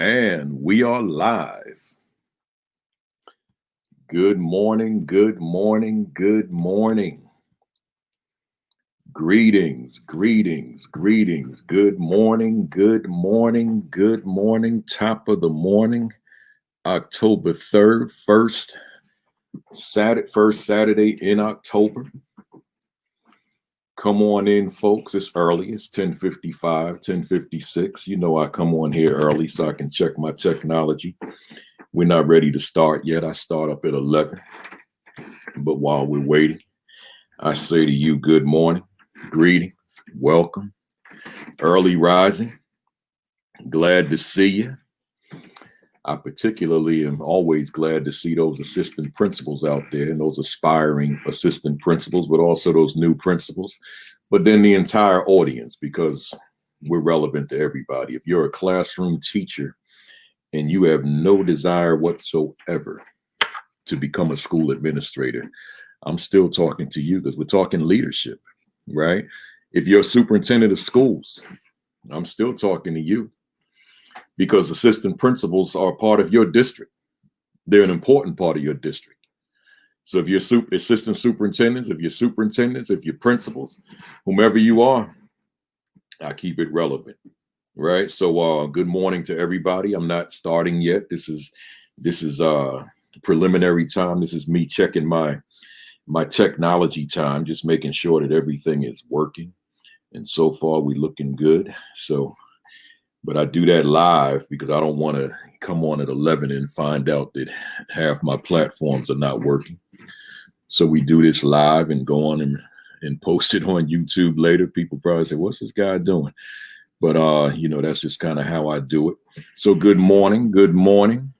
And we are live. Good morning, good morning, good morning. Greetings, greetings, greetings. Good morning, good morning, good morning. Top of the morning, October 3rd, first Saturday in October. Come on in, folks. It's early. It's 10:55, 10:56. You know I come on here early so I can check my technology. We're not ready to start yet. I start up at 11. But while we're waiting, I say to you, good morning, greetings, welcome, early rising. Glad to see you. I particularly am always glad to see those assistant principals out there and those aspiring assistant principals, but also those new principals, but then the entire audience, because we're relevant to everybody. If you're a classroom teacher and you have no desire whatsoever to become a school administrator, I'm still talking to you because we're talking leadership, right? If you're a superintendent of schools, I'm still talking to you because assistant principals are part of your district. They're an important part of your district. So if you're assistant superintendents, if you're principals, whomever you are, I keep it relevant, right? So good morning to everybody. I'm not starting yet. This is preliminary time. This is me checking my technology time, just making sure that everything is working. And so far we're looking good. But I do that live because I don't want to come on at 11 and find out that half my platforms are not working. So we do this live and go on and post it on YouTube later. People probably say, what's this guy doing? But, that's just kind of how I do it. So good morning. Good morning.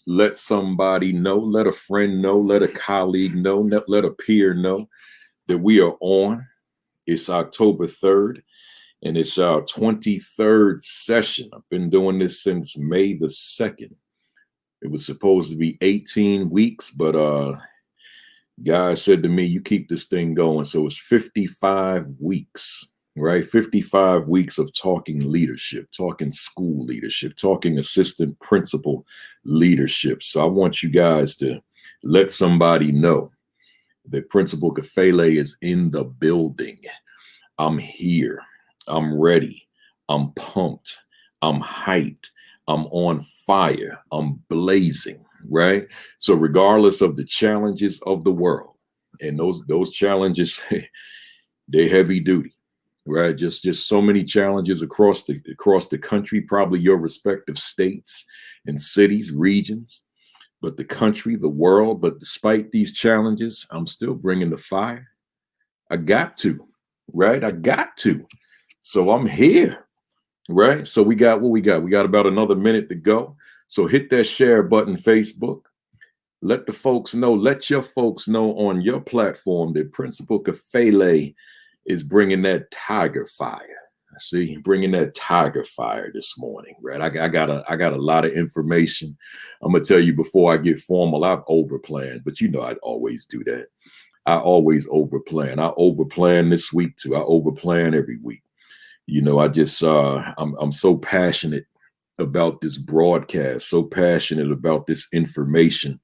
Let somebody know, let a friend know, let a colleague know, let a peer know that we are on. It's October 3rd. And it's our 23rd session. I've been doing this since May the 2nd. It was supposed to be 18 weeks, but guys said to me, you keep this thing going. So it's 55 weeks, right? 55 weeks of talking leadership, talking school leadership, talking assistant principal leadership. So I want you guys to let somebody know that Principal Kafele is in the building. I'm here. I'm ready. I'm pumped. I'm hyped. I'm on fire. I'm blazing, right? So regardless of the challenges of the world, and those challenges, they're heavy duty, right? Just so many challenges across the country, probably your respective states and cities, regions, but the country, the world. But despite these challenges, I'm still bringing the fire. I got to, right? I got to. So I'm here, right? So we got what we got. We got about another minute to go. So hit that share button, Facebook. Let the folks know, let your folks know on your platform that Principal Kafele is bringing that tiger fire. See, bringing that tiger fire this morning, right? I got a lot of information. I'm gonna tell you before I get formal. I've overplanned, but I'd always do that. I always overplan. I overplan this week too. I overplan every week. I'm so passionate about this broadcast, so passionate about this information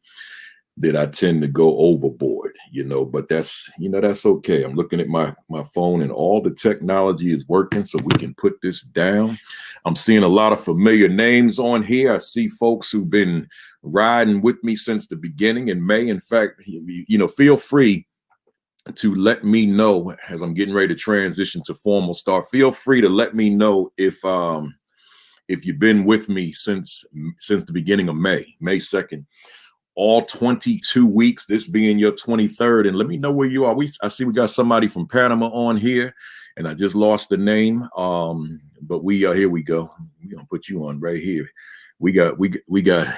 that I tend to go overboard, but that's okay. I'm looking at my phone and all the technology is working so we can put this down. I'm seeing a lot of familiar names on here. I see folks who've been riding with me since the beginning in May. In fact, feel free to let me know as I'm getting ready to transition to formal start. Feel free to let me know if you've been with me since the beginning of May 2nd, all 22 weeks, this being your 23rd, and let me know where you are. I see we got somebody from Panama on here, and I just lost the name. But here we go. We're gonna put you on right here. We got Jathani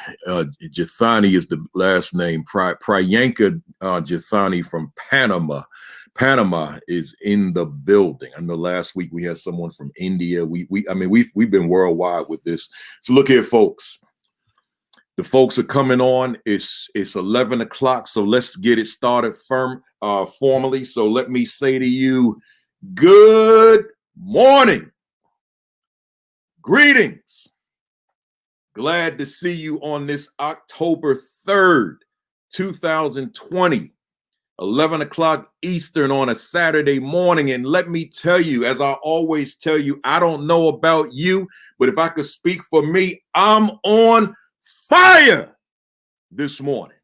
is the last name. Priyanka Jathani from Panama. Panama is in the building. I know last week we had someone from India. We've been worldwide with this. So look here, folks. The folks are coming on. It's 11 o'clock. So let's get it started formally. So let me say to you, good morning. Greetings. Glad to see you on this October 3rd, 2020, 11 o'clock Eastern on a Saturday morning. And let me tell you, as I always tell you, I don't know about you, but if I could speak for me, I'm on fire this morning.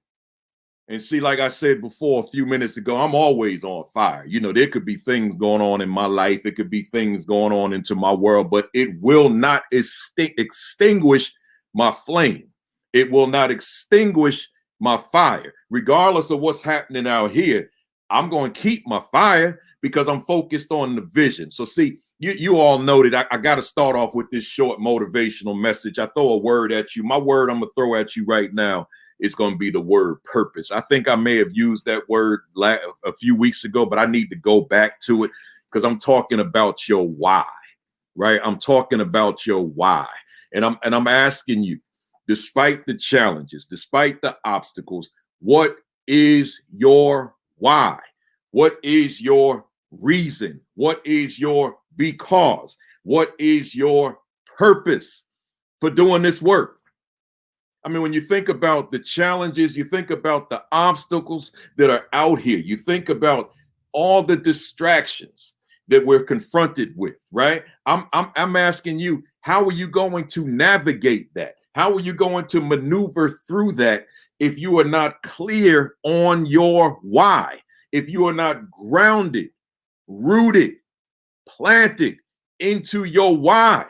And see, like I said before a few minutes ago, I'm always on fire. You know, there could be things going on in my life. It could be things going on into my world, but it will not extinguish my flame. It will not extinguish my fire. Regardless of what's happening out here, I'm going to keep my fire because I'm focused on the vision. So see, you all know that I got to start off with this short motivational message. I throw a word at you. My word I'm going to throw at you right now is going to be the word purpose. I think I may have used that word a few weeks ago, but I need to go back to it because I'm talking about your why, right? I'm talking about your why. And I'm asking you, despite the challenges, despite the obstacles, what is your why? What is your reason? What is your because? What is your purpose for doing this work? I mean, when you think about the challenges, you think about the obstacles that are out here, you think about all the distractions that we're confronted with, right? I'm asking you, how are you going to navigate that? How are you going to maneuver through that if you are not clear on your why? If you are not grounded, rooted, planted into your why?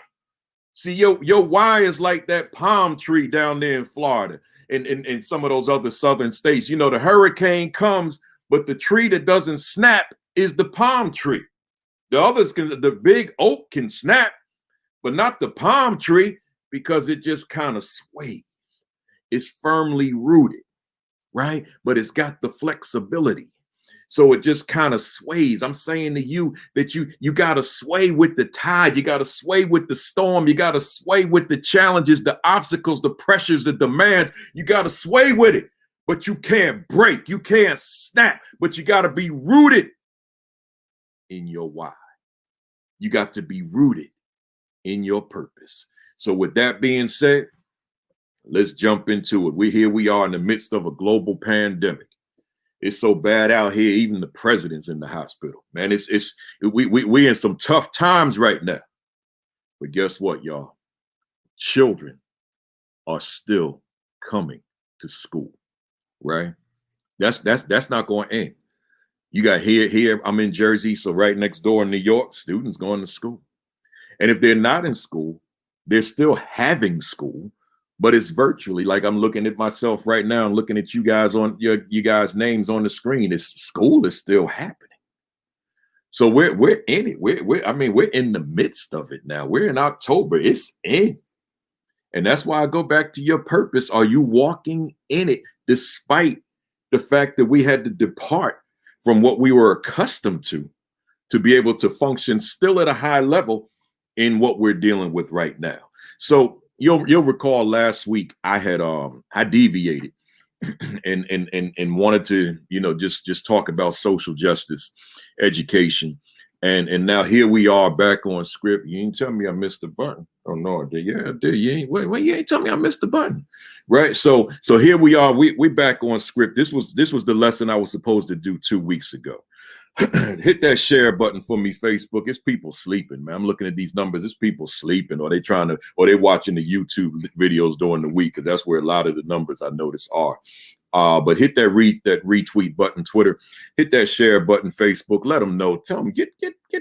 See, your why is like that palm tree down there in Florida and some of those other southern states. You know, the hurricane comes, but the tree that doesn't snap is the palm tree. The others the big oak can snap, but not the palm tree because it just kind of sways. It's firmly rooted, right? But it's got the flexibility. So it just kind of sways. I'm saying to you that you got to sway with the tide. You got to sway with the storm. You got to sway with the challenges, the obstacles, the pressures, the demands. You got to sway with it, but you can't break. You can't snap, but you got to be rooted in your why. You got to be rooted in your purpose. So with that being said, let's jump into it. We are in the midst of a global pandemic. It's so bad out here, even the president's in the hospital. Man, we in some tough times right now. But guess what, y'all? Children are still coming to school, right? That's not going to end. You got here, I'm in Jersey, so right next door in New York, students going to school. And if they're not in school, they're still having school, but it's virtually. Like I'm looking at myself right now and looking at you guys on you guys' names on the screen. School is still happening. So we're in it. We're in the midst of it now. We're in October. It's in. And that's why I go back to your purpose. Are you walking in it despite the fact that we had to depart from what we were accustomed to be able to function still at a high level in what we're dealing with right now? So you'll recall last week I had I deviated and wanted to, just talk about social justice, education. And now here we are back on script. You ain't tell me I missed the button. Oh no, I did. Yeah, I did. You ain't tell me I missed the button. Right. So here we are. We back on script. This was the lesson I was supposed to do 2 weeks ago. Hit that share button for me, Facebook. It's people sleeping, man. I'm looking at these numbers. It's people sleeping, or they're watching the YouTube videos during the week, because that's where a lot of the numbers I notice are. But hit that retweet button, Twitter. Hit that share button, Facebook. Let them know. Tell them get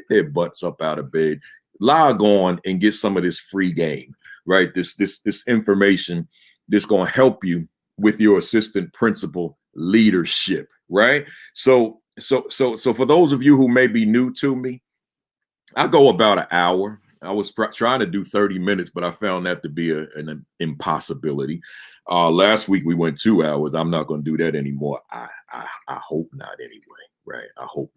their butts up out of bed. Log on and get some of this free game, right? This information that's going to help you with your assistant principal leadership, right? So for those of you who may be new to me, I go about an hour. I was trying to do 30 minutes, but I found that to be an impossibility. Last week we went 2 hours. I'm not going to do that anymore. I hope not anyway, right? I hope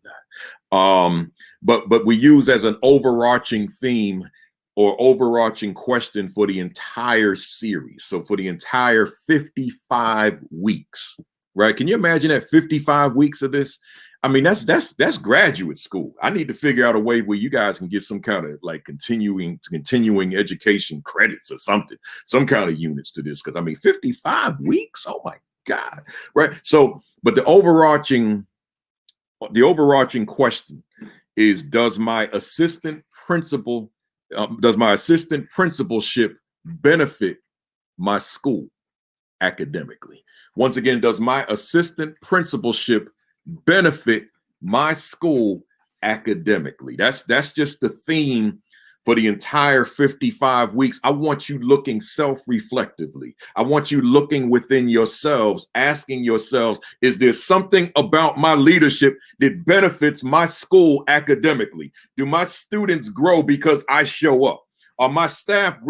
not. But we use as an overarching theme or overarching question for the entire series. So for the entire 55 weeks, right? Can you imagine that 55 weeks of this? I mean, that's graduate school. I need to figure out a way where you guys can get some kind of like continuing education credits or something, some kind of units to this. Because I mean, 55 weeks. Oh my God, right? So, but the overarching question is: does my assistant principalship benefit my school academically? Once again, does my assistant principalship benefit my school academically? That's just the theme for the entire 55 weeks. I want you looking self-reflectively. I want you looking within yourselves, asking yourselves, is there something about my leadership that benefits my school academically? Do my students grow because I show up? Are my staff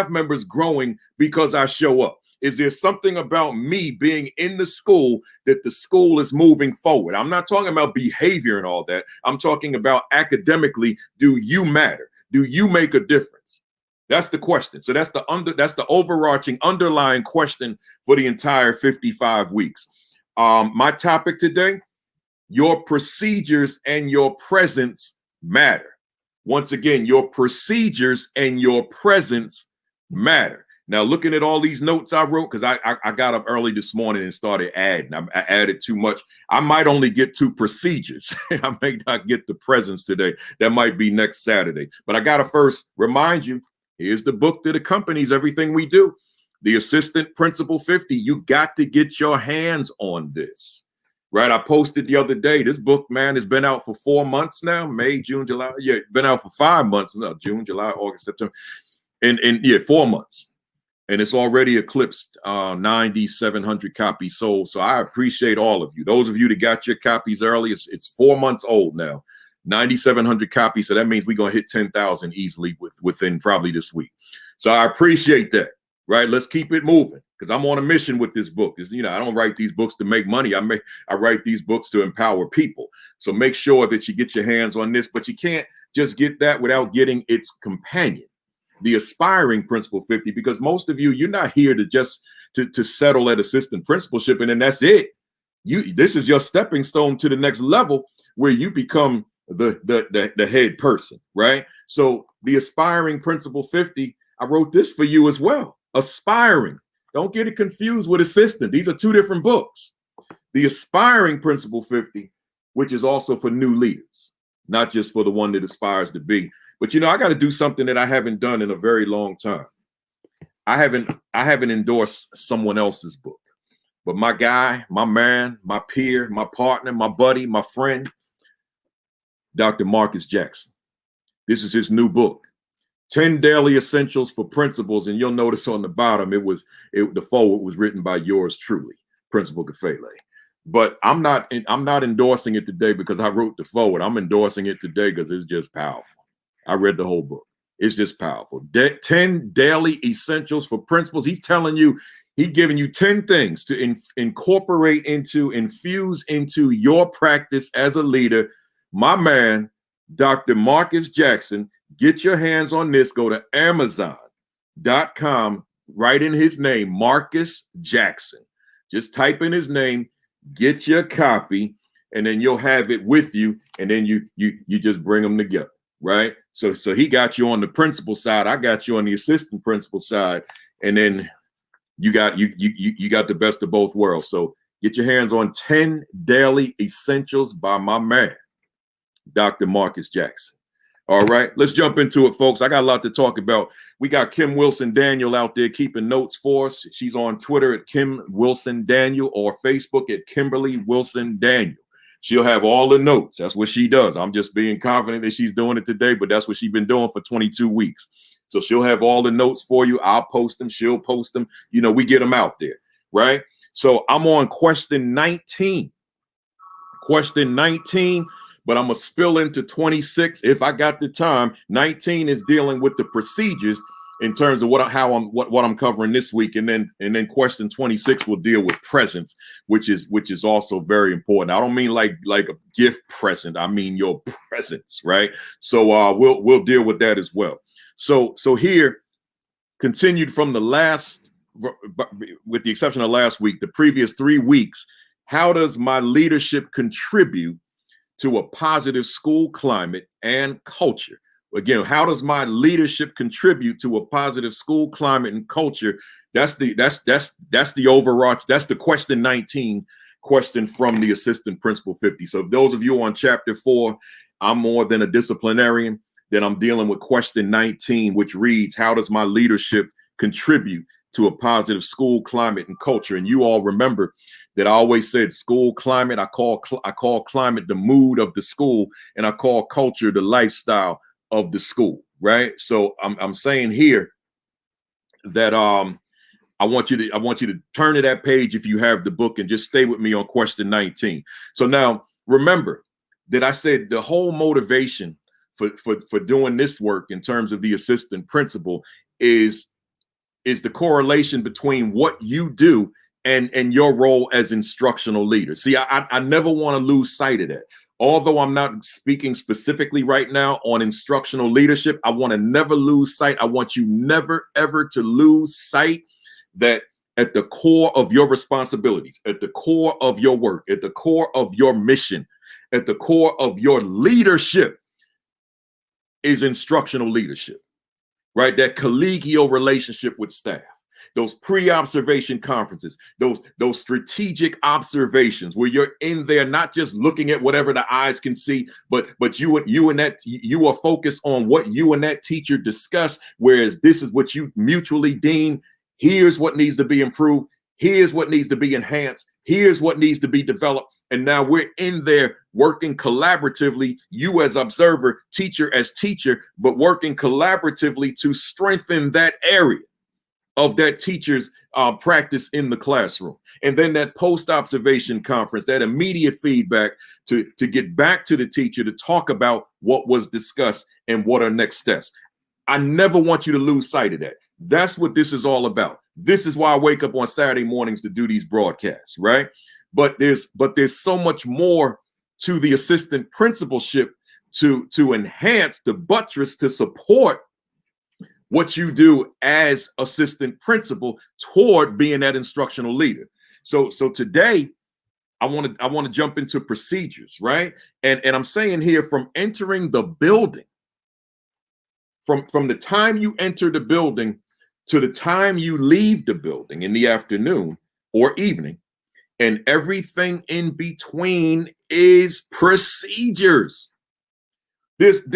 members growing because I show up? Is there something about me being in the school that the school is moving forward? I'm not talking about behavior and all that. I'm talking about academically. Do you matter? Do you make a difference? That's the question. So that's the overarching underlying question for the entire 55 weeks. My topic today: your procedures and your presence matter. Once again, your procedures and your presence matter. Now, looking at all these notes I wrote, because I got up early this morning and started adding. I added too much. I might only get 2 procedures. I may not get the presence today. That might be next Saturday. But I got to first remind you, here's the book that accompanies everything we do. The Assistant Principal 50. You got to get your hands on this. Right? I posted the other day. This book, man, has been out for 4 months now. May, June, July. Yeah, been out for 5 months. No, June, July, August, September. And 4 months. And it's already eclipsed 9,700 copies sold. So I appreciate all of you. Those of you that got your copies early, it's 4 months old now. 9,700 copies. So that means we're going to hit 10,000 easily within probably this week. So I appreciate that. Right? Let's keep it moving, because I'm on a mission with this book. I don't write these books to make money. I write these books to empower people. So make sure that you get your hands on this, but you can't just get that without getting its companion, the Aspiring Principal 50, because most of you're not here to just to settle at assistant principalship and then that's it. This is your stepping stone to the next level where you become the head person, right? So the Aspiring Principal 50, I wrote this for you as well. Aspiring. Don't get it confused with assistant. These are 2 different books. The Aspiring Principal 50, which is also for new leaders, not just for the one that aspires to be. But I got to do something that I haven't done in a very long time. I haven't endorsed someone else's book, but my guy, my man, my peer, my partner, my buddy, my friend, Dr. Marcus Jackson. This is his new book, 10 Daily Essentials for Principals. And you'll notice on the bottom, the forward was written by yours truly, Principal Kafele. But I'm not endorsing it today because I wrote the forward. I'm endorsing it today because it's just powerful. I read the whole book. It's just powerful. 10 Daily Essentials for Principals. He's telling you, he's giving you 10 things to incorporate into, infuse into your practice as a leader. My man, Dr. Marcus Jackson, get your hands on this. Go to Amazon.com, write in his name, Marcus Jackson. Just type in his name, get your copy, and then you'll have it with you. And then you just bring them together. Right. So he got you on the principal side. I got you on the assistant principal side. And then you got the best of both worlds. So get your hands on 10 Daily Essentials by my man, Dr. Marcus Jackson. All right, let's jump into it, folks. I got a lot to talk about. We got Kim Wilson Daniel out there keeping notes for us. She's on Twitter at Kim Wilson Daniel or Facebook at Kimberly Wilson Daniel. She'll have all the notes. That's what she does. I'm just being confident that she's doing it today, but that's what she's been doing for 22 weeks. So she'll have all the notes for you. I'll post them. She'll post them. We get them out there, right? So I'm on question 19. Question 19, but I'm going to spill into 26 if I got the time. 19 is dealing with the procedures in terms of what I'm covering this week, and then question 26 will deal with presence, which is also very important. I don't mean like a gift present. I mean your presence, right? So we'll deal with that as well. So here, continued from the last with the exception of last week, the previous 3 weeks, how does my leadership contribute to a positive school climate and culture? Again, how does my leadership contribute to a positive school climate and culture? That's the overarch. That's the question 19 question from the Assistant Principal 50. So if those of you on chapter 4, I'm more than a disciplinarian, then I'm dealing with question 19, which reads, how does my leadership contribute to a positive school climate and culture? And you all remember that I always said school climate, I call climate the mood of the school, and I call culture the lifestyle of the school, right? So I'm saying here that I want you to turn to that page if you have the book and just stay with me on question 19. So now remember that I said the whole motivation for doing this work in terms of the assistant principal is the correlation between what you do and your role as instructional leader. See, I never want to lose sight of that. Although I'm not speaking specifically right now on instructional leadership, I want to never lose sight. I want you never, ever to lose sight that at the core of your responsibilities, at the core of your work, at the core of your mission, at the core of your leadership is instructional leadership, right? That collegial relationship with staff. Those pre-observation conferences, those strategic observations where you're in there, not just looking at whatever the eyes can see, but you are focused on what you and that teacher discuss, whereas this is what you mutually deem. Here's what needs to be improved. Here's what needs to be enhanced. Here's what needs to be developed. And now we're in there working collaboratively, you as observer, teacher as teacher, but working collaboratively to strengthen that area of that teacher's practice in the classroom. And then that post-observation conference, that immediate feedback to get back to the teacher to talk about what was discussed and what are next steps. I never want you to lose sight of that. That's what this is all about. This is why I wake up on Saturday mornings to do these broadcasts, right? But there's so much more to the assistant principalship to enhance, to buttress, to support what you do as assistant principal toward being that instructional leader. So today I want to jump into procedures, right? And I'm saying here, from entering the building, from the time you enter the building to the time you leave the building in the afternoon or evening, and everything in between is procedures. There's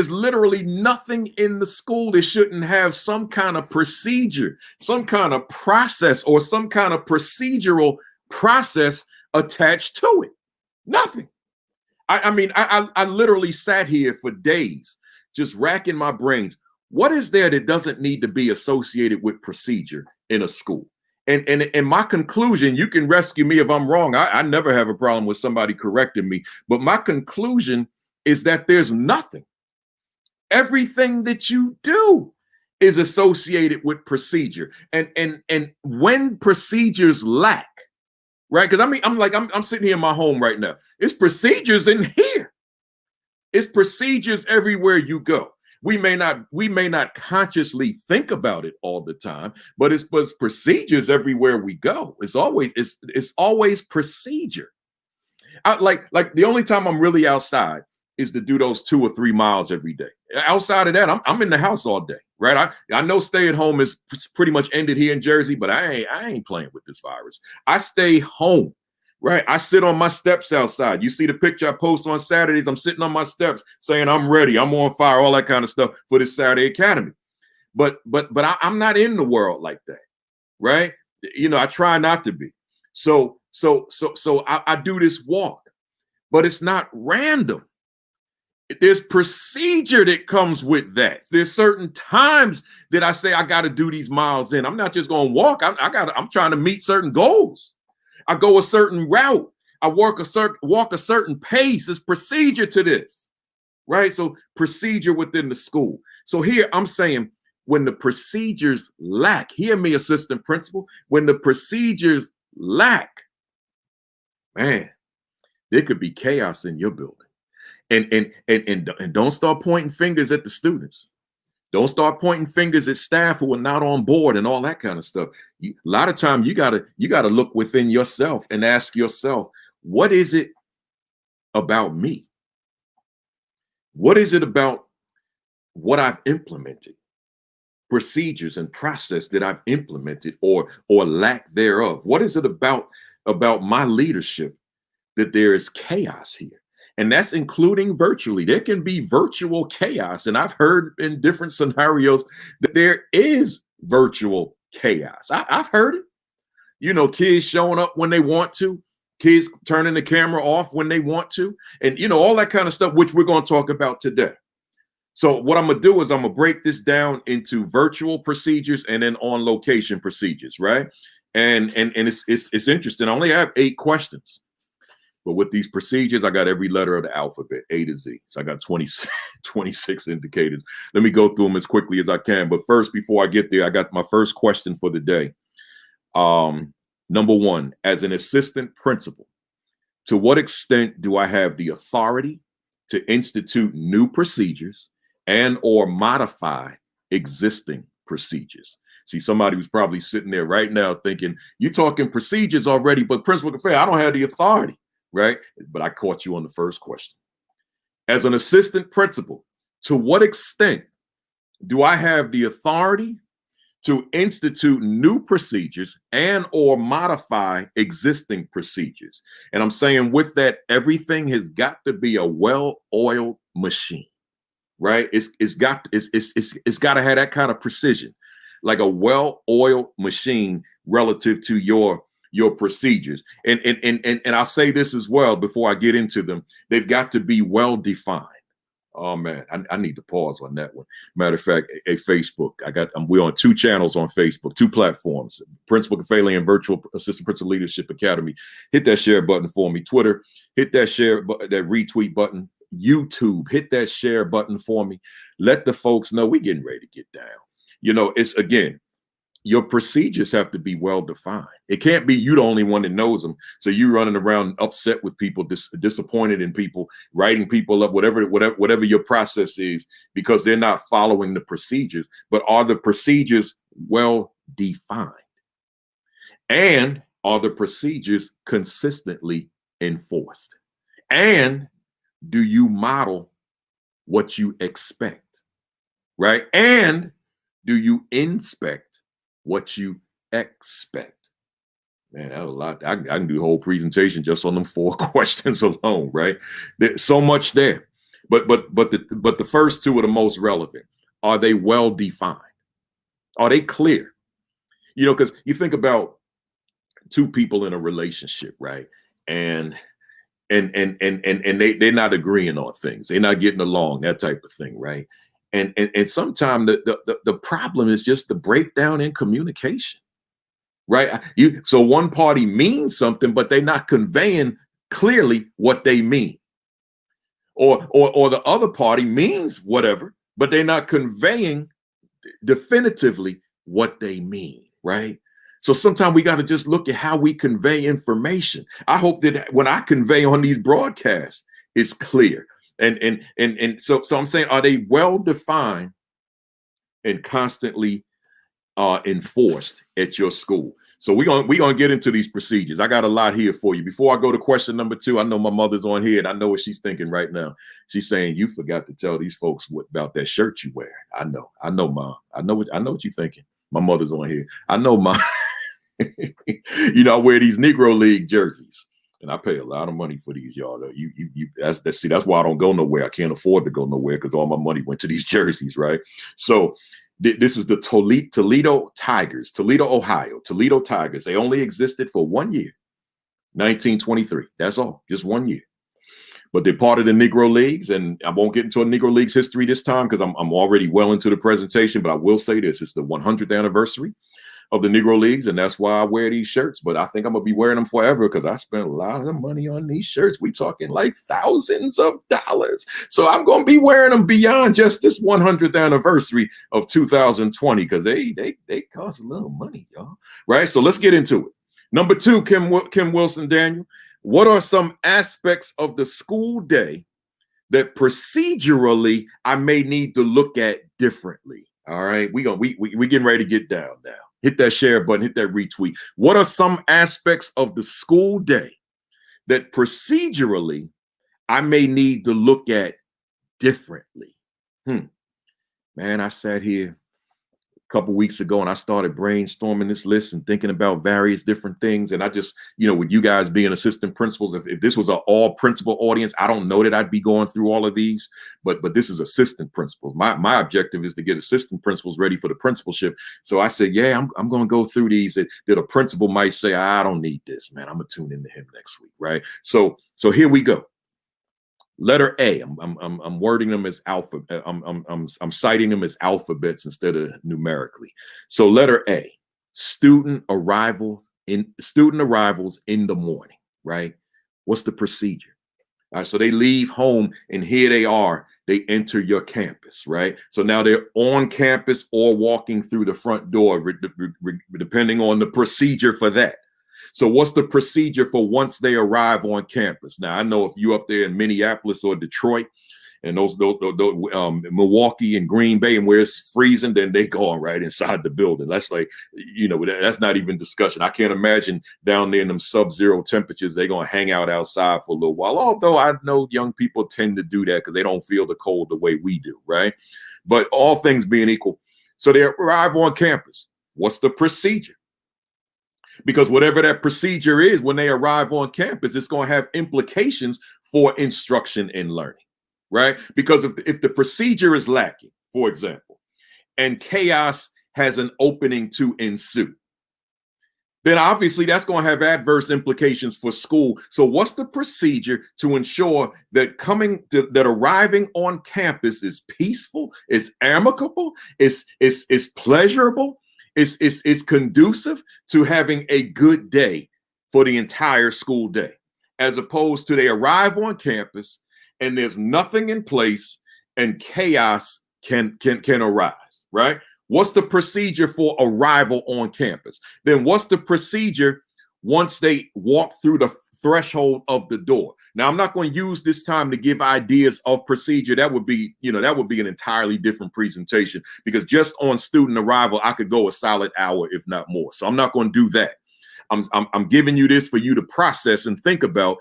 literally nothing in the school that shouldn't have some kind of procedure, some kind of process, or some kind of procedural process attached to it. Nothing. I literally sat here for days just racking my brains. What is there that doesn't need to be associated with procedure in a school? And my conclusion, you can rescue me if I'm wrong. I never have a problem with somebody correcting me, but my conclusion is that there's nothing. Everything that you do is associated with procedure. And when procedures lack, right? Because I'm sitting here in my home right now. It's procedures in here. It's procedures everywhere you go. We may not consciously think about it all the time, but it's procedures everywhere we go. It's always procedure. Like the only time I'm really outside is to do those 2 or 3 miles every day. Outside of that, I'm in the house all day, right? I know stay at home is pretty much ended here in Jersey, but I ain't playing with this virus. I stay home, right? I sit on my steps outside. You see the picture I post on Saturdays. I'm sitting on my steps saying I'm ready, I'm on fire, all that kind of stuff for this Saturday Academy. But I'm not in the world like that, right? You know, I try not to be. So I do this walk, but it's not random. There's procedure that comes with that. There's certain times that I say I got to do these miles in. I'm not just going to walk. I'm trying to meet certain goals. I go a certain route. I walk a certain pace. There's procedure to this, right? So procedure within the school. So here I'm saying, when the procedures lack, hear me, assistant principal, when the procedures lack, man, there could be chaos in your building. And don't start pointing fingers at the students. Don't start pointing fingers at staff who are not on board and all that kind of stuff. A lot of times you gotta look within yourself and ask yourself, what is it about me? What is it about what I've implemented, procedures and process that I've implemented or lack thereof? What is it about my leadership that there is chaos here? And that's including virtually. There can be virtual chaos. And I've heard in different scenarios that there is virtual chaos. I've heard it. You know, kids showing up when they want to, kids turning the camera off when they want to, and, you know, all that kind of stuff, which we're going to talk about today. So what I'm going to do is I'm going to break this down into virtual procedures and then on location procedures, right? And it's interesting. I only have 8 questions. But with these procedures, I got every letter of the alphabet, A to Z. So I got 26 indicators. Let me go through them as quickly as I can. But first, before I get there, I got my first question for the day. Number 1, as an assistant principal, to what extent do I have the authority to institute new procedures and or modify existing procedures? See, somebody was probably sitting there right now thinking, you're talking procedures already, but Principal Kafele, I don't have the authority. Right? But I caught you on the first question. As an assistant principal, to what extent do I have the authority to institute new procedures and or modify existing procedures? And I'm saying with that, everything has got to be a well-oiled machine, right? It's got to have that kind of precision, like a well-oiled machine relative to your procedures. And I'll say this as well before I get into them. They've got to be well defined. Oh man, I need to pause on that one. Matter of fact, Facebook. We're on 2 channels on Facebook, 2 platforms, Principal Kafele and Virtual Assistant Principal Leadership Academy. Hit that share button for me. Twitter, hit that share button, that retweet button. YouTube, hit that share button for me. Let the folks know we're getting ready to get down. You know, it's again, your procedures have to be well defined. It can't be you the only one that knows them. So you running around upset with people, disappointed in people, writing people up, whatever your process is, because they're not following the procedures. But are the procedures well defined? And are the procedures consistently enforced? And do you model what you expect? Right? And do you inspect what you expect? Man, that was a lot. I can do a whole presentation just on them 4 questions alone, right? There's so much there. But the first 2 are the most relevant. Are they well defined? Are they clear? You know, because you think about 2 people in a relationship, right? And they're not agreeing on things. They're not getting along, that type of thing, right? And sometimes the problem is just the breakdown in communication, right? So one party means something, but they're not conveying clearly what they mean. Or the other party means whatever, but they're not conveying definitively what they mean, right? So sometimes we got to just look at how we convey information. I hope that when I convey on these broadcasts, it's clear. And so I'm saying, are they well defined and constantly enforced at your school? So we're gonna get into these procedures. I got a lot here for you. Before I go to question number 2, I know my mother's on here and I know what she's thinking right now. She's saying, you forgot to tell these folks about that shirt you wear. I know, Mom. I know what you're thinking. My mother's on here. I know, Mom. You know, I wear these Negro League jerseys. And I pay a lot of money for these, y'all. That's why I don't go nowhere. I can't afford to go nowhere because all my money went to these jerseys, right? So this is the Toledo Tigers, Toledo, Ohio, Toledo Tigers. They only existed for 1 year, 1923. That's all, just 1 year. But they're part of the Negro Leagues, and I won't get into a Negro Leagues history this time because I'm already well into the presentation. But I will say this: it's the 100th anniversary of the Negro Leagues, and that's why I wear these shirts. But I think I'm gonna be wearing them forever because I spent a lot of money on these shirts. We talking like thousands of dollars. So I'm gonna be wearing them beyond just this 100th anniversary of 2020 because they cost a little money, y'all. Right? So let's get into it. Number 2, Kim Wilson Daniel. What are some aspects of the school day that procedurally I may need to look at differently. All right, we getting ready to get down now. Hit that share button, hit that retweet. What are some aspects of the school day that procedurally I may need to look at differently? Man, I sat here a couple weeks ago and I started brainstorming this list and thinking about various different things. And I just, with you guys being assistant principals, if this was an all principal audience, I don't know that I'd be going through all of these, but this is assistant principals. My objective is to get assistant principals ready for the principalship. So I said, yeah, I'm going to go through these that a principal might say, I don't need this, man. I'm going to tune into him next week, right? So here we go. Letter A, I'm wording them as alphabet. I'm citing them as alphabets instead of numerically. So letter A, student arrivals in the morning, right? What's the procedure? All right, so they leave home and here they are. They enter your campus, right? So now they're on campus or walking through the front door, depending on the procedure for that. So what's the procedure for once they arrive on campus? Now, I know if you're up there in Minneapolis or Detroit and those Milwaukee and Green Bay and where it's freezing, then they go on right inside the building. That's like, that's not even discussion. I can't imagine down there in them sub-zero temperatures, they're going to hang out outside for a little while. Although I know young people tend to do that because they don't feel the cold the way we do, right? But all things being equal, so they arrive on campus. What's the procedure? Because whatever that procedure is, when they arrive on campus, it's going to have implications for instruction and learning, right? Because if the procedure is lacking, for example, and chaos has an opening to ensue, then obviously that's going to have adverse implications for school. So what's the procedure to ensure that arriving on campus is peaceful, is amicable, is pleasurable, is conducive to having a good day for the entire school day, as opposed to they arrive on campus and there's nothing in place and chaos can arise, right? What's the procedure for arrival on campus? Then what's the procedure once they walk through the threshold of the door? Now, I'm not going to use this time to give ideas of procedure. That would be an entirely different presentation, because just on student arrival, I could go a solid hour, if not more. So I'm not going to do that. I'm giving you this for you to process and think about.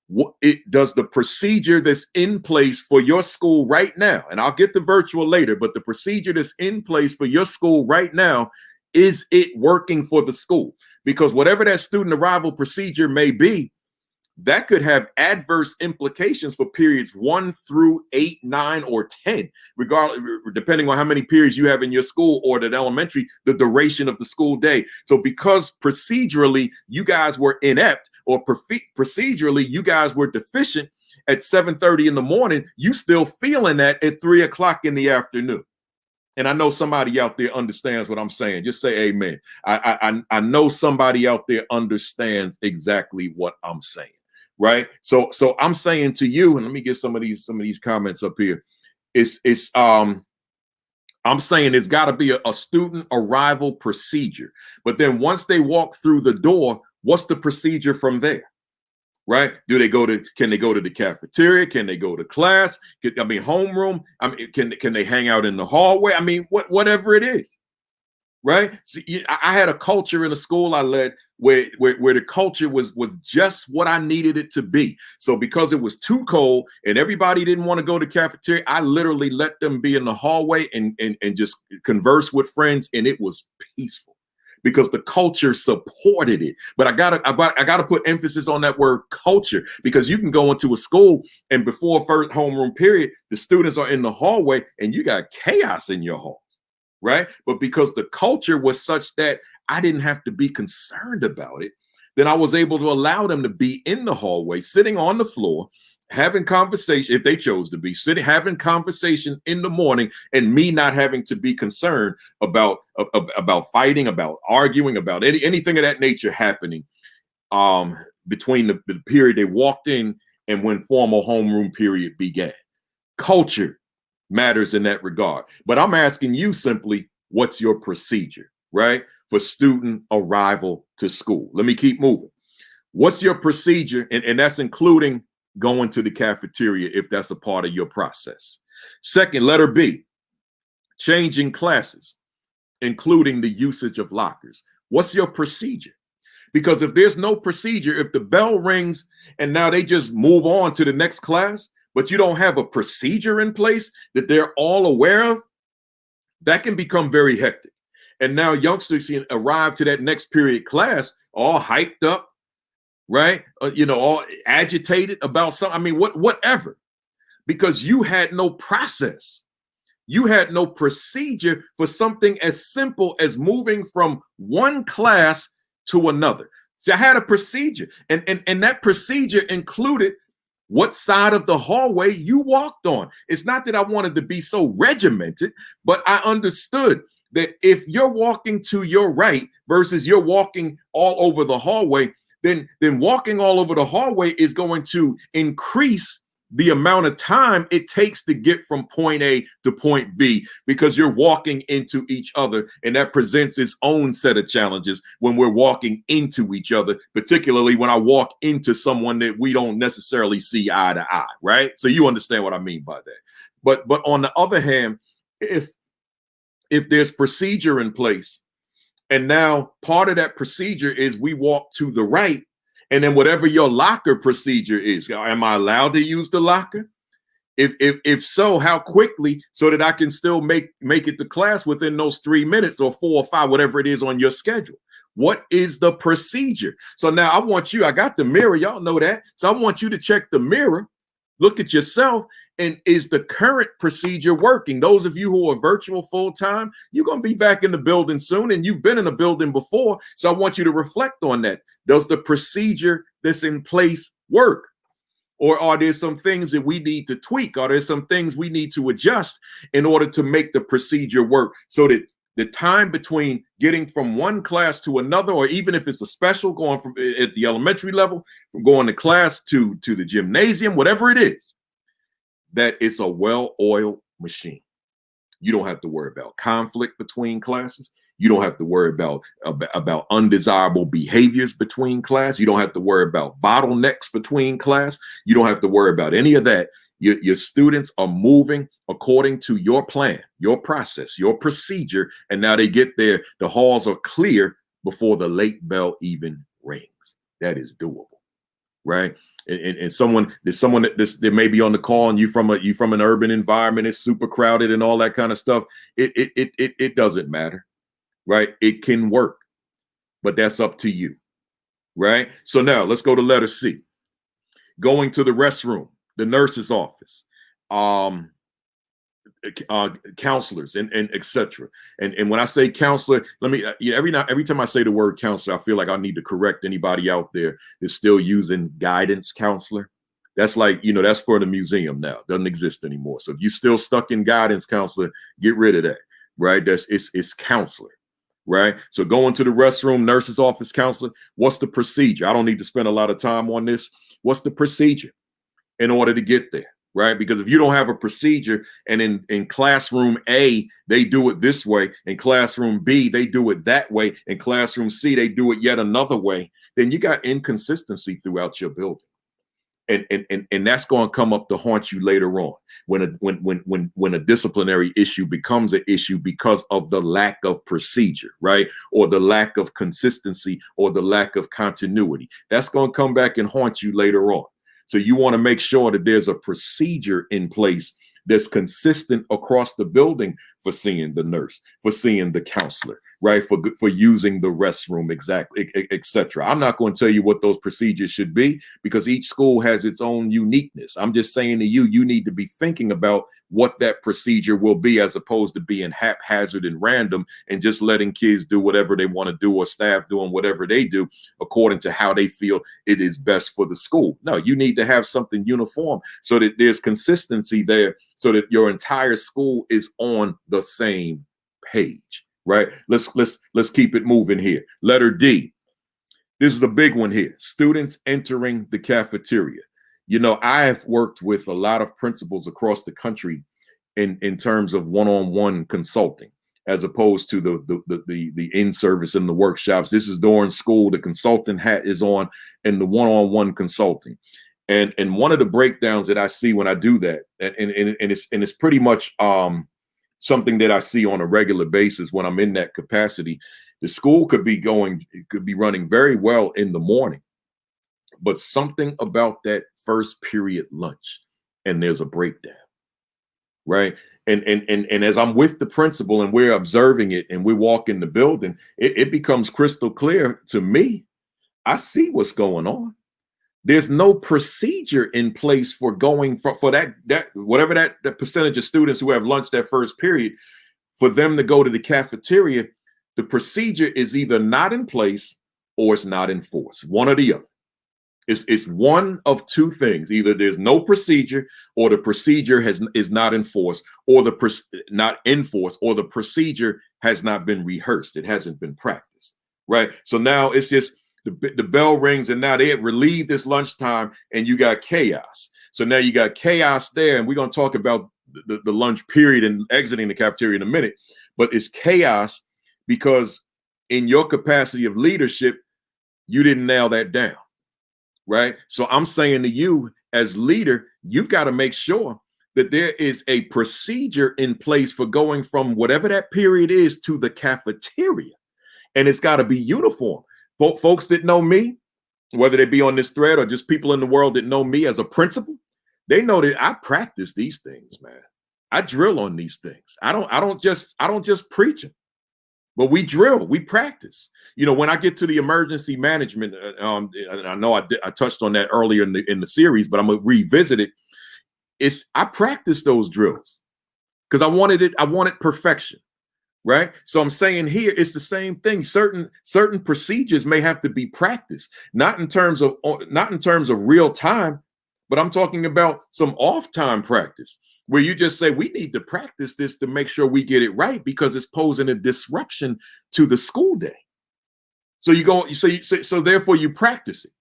What it does, the procedure that's in place for your school right now, and I'll get the virtual later, but the procedure that's in place for your school right now, is it working for the school? Because whatever that student arrival procedure may be, that could have adverse implications for periods 1 through 8, 9, or 10, regardless, depending on how many periods you have in your school or that elementary, the duration of the school day. So because procedurally you guys were inept, or procedurally you guys were deficient at 7:30 in the morning, you still feeling that at 3 o'clock in the afternoon. And I know somebody out there understands what I'm saying. Just say amen. I know somebody out there understands exactly what I'm saying. Right. So I'm saying to you, and let me get some of these comments up here. I'm saying it's got to be a student arrival procedure. But then once they walk through the door, what's the procedure from there? Right? Can they go to the cafeteria? Can they go to class? Homeroom? Can they hang out in the hallway? Whatever it is. Right. So I had a culture in the school I led where the culture was just what I needed it to be. So because it was too cold and everybody didn't want to go to cafeteria, I literally let them be in the hallway and just converse with friends. And it was peaceful because the culture supported it. But I gotta put emphasis on that word culture, because you can go into a school and before first homeroom period, the students are in the hallway and you got chaos in your hall. Right. But because the culture was such that I didn't have to be concerned about it, then I was able to allow them to be in the hallway, sitting on the floor, having conversation, if they chose to be having conversation in the morning, and me not having to be concerned about fighting, about arguing, about anything of that nature happening between the period they walked in and when formal homeroom period began. Culture matters in that regard. But I'm asking you simply, what's your procedure, right, for student arrival to school? Let me keep moving. What's your procedure? And that's including going to the cafeteria if that's a part of your process. Second, letter B, changing classes, including the usage of lockers. What's your procedure? Because if there's no procedure, if the bell rings and now they just move on to the next class, but you don't have a procedure in place that they're all aware of, that can become very hectic. And now youngsters can arrive to that next period class all hyped up, right? All agitated about something. I mean, whatever, because you had no process. You had no procedure for something as simple as moving from one class to another. So I had a procedure, and that procedure included what side of the hallway you walked on. It's not that I wanted to be so regimented, but I understood that if you're walking to your right versus you're walking all over the hallway, then walking all over the hallway is going to increase the amount of time it takes to get from point A to point B, because you're walking into each other, and that presents its own set of challenges when we're walking into each other, particularly when I walk into someone that we don't necessarily see eye to eye, right? So you understand what I mean by that. But on the other hand, if there's procedure in place, and now part of that procedure is we walk to the right, and then whatever your locker procedure is, am I allowed to use the locker? If so, how quickly, so that I can still make it to class within those 3 minutes or 4 or 5, whatever it is on your schedule. What is the procedure? So now I want you, I got the mirror, y'all know that. So I want you to check the mirror, look at yourself, and is the current procedure working? Those of you who are virtual full-time, you're going to be back in the building soon, and you've been in a building before. So I want you to reflect on that. Does the procedure that's in place work? Or are there some things that we need to tweak? Are there some things we need to adjust in order to make the procedure work, so that the time between getting from one class to another, or even if it's a special going from at the elementary level, from going to class to the gymnasium, whatever it is, that it's a well-oiled machine. You don't have to worry about conflict between classes. You don't have to worry about undesirable behaviors between class. You don't have to worry about bottlenecks between class. You don't have to worry about any of that. Your students are moving according to your plan, your process, your procedure, and now they get there. The halls are clear before the late bell even rings. That is doable, right? And someone that may be on the call, and you from an urban environment, it's super crowded and all that kind of stuff. It doesn't matter, right? It can work, but that's up to you, right? So now let's go to letter C. Going to the restroom, the nurse's office, counselors, and etc. And when I say counselor, let me every time I say the word counselor, I feel like I need to correct anybody out there that's still using guidance counselor. That's like, that's for the museum now. Doesn't exist anymore. So if you're still stuck in guidance counselor, get rid of that, right? It's counselor, right? So going to the restroom, nurse's office, counselor. What's the procedure? I don't need to spend a lot of time on this. What's the procedure in order to get there? Right? Because if you don't have a procedure, and in classroom A, they do it this way, in classroom B, they do it that way, in classroom C, they do it yet another way, then you got inconsistency throughout your building. And that's going to come up to haunt you later on when a disciplinary issue becomes an issue because of the lack of procedure, right? Or the lack of consistency, or the lack of continuity. That's going to come back and haunt you later on. So you want to make sure that there's a procedure in place that's consistent across the building for seeing the nurse, for seeing the counselor, right? For using the restroom, exactly, etc. I'm not going to tell you what those procedures should be, because each school has its own uniqueness. I'm just saying to you, you need to be thinking about what that procedure will be, as opposed to being haphazard and random and just letting kids do whatever they want to do, or staff doing whatever they do according to how they feel it is best for the school. No, you need to have something uniform so that there's consistency there, so that your entire school is on the same page, right? Let's keep it moving here. Letter D. This is a big one here. Students entering the cafeteria. I have worked with a lot of principals across the country in terms of one-on-one consulting, as opposed to the in-service and the workshops. This is during school. The consultant hat is on, and the one-on-one consulting. And one of the breakdowns that I see when I do that, and it's pretty much something that I see on a regular basis when I'm in that capacity. The school could be running very well in the morning, but something about that first period lunch, and there's a breakdown, right? And as I'm with the principal and we're observing it and we walk in the building, it becomes crystal clear to me. I see what's going on. There's no procedure in place for going for that whatever that percentage of students who have lunch that first period, for them to go to the cafeteria. The procedure is either not in place or it's not enforced. One or the other. It's one of two things. Either there's no procedure, or the procedure is not enforced, or not enforced, or the procedure has not been rehearsed. It hasn't been practiced, right? So now it's just the bell rings, and now they have relieved this lunchtime, and you got chaos. So now you got chaos there, and we're going to talk about the lunch period and exiting the cafeteria in a minute. But it's chaos because in your capacity of leadership, you didn't nail that down, right? So I'm saying to you as leader, you've got to make sure that there is a procedure in place for going from whatever that period is to the cafeteria. And it's got to be uniform. Folks that know me, whether they be on this thread or just people in the world that know me as a principal, they know that I practice these things, man. I drill on these things. I don't just preach them, but we drill, we practice. You know, when I get to the emergency management, and I know I touched on that earlier in the series, but I'm gonna revisit it. I practice those drills because I wanted perfection. Right. So I'm saying here, it's the same thing. Certain procedures may have to be practiced, not in terms of real time, but I'm talking about some off time practice where you just say, we need to practice this to make sure we get it right because it's posing a disruption to the school day. So so therefore you practice it.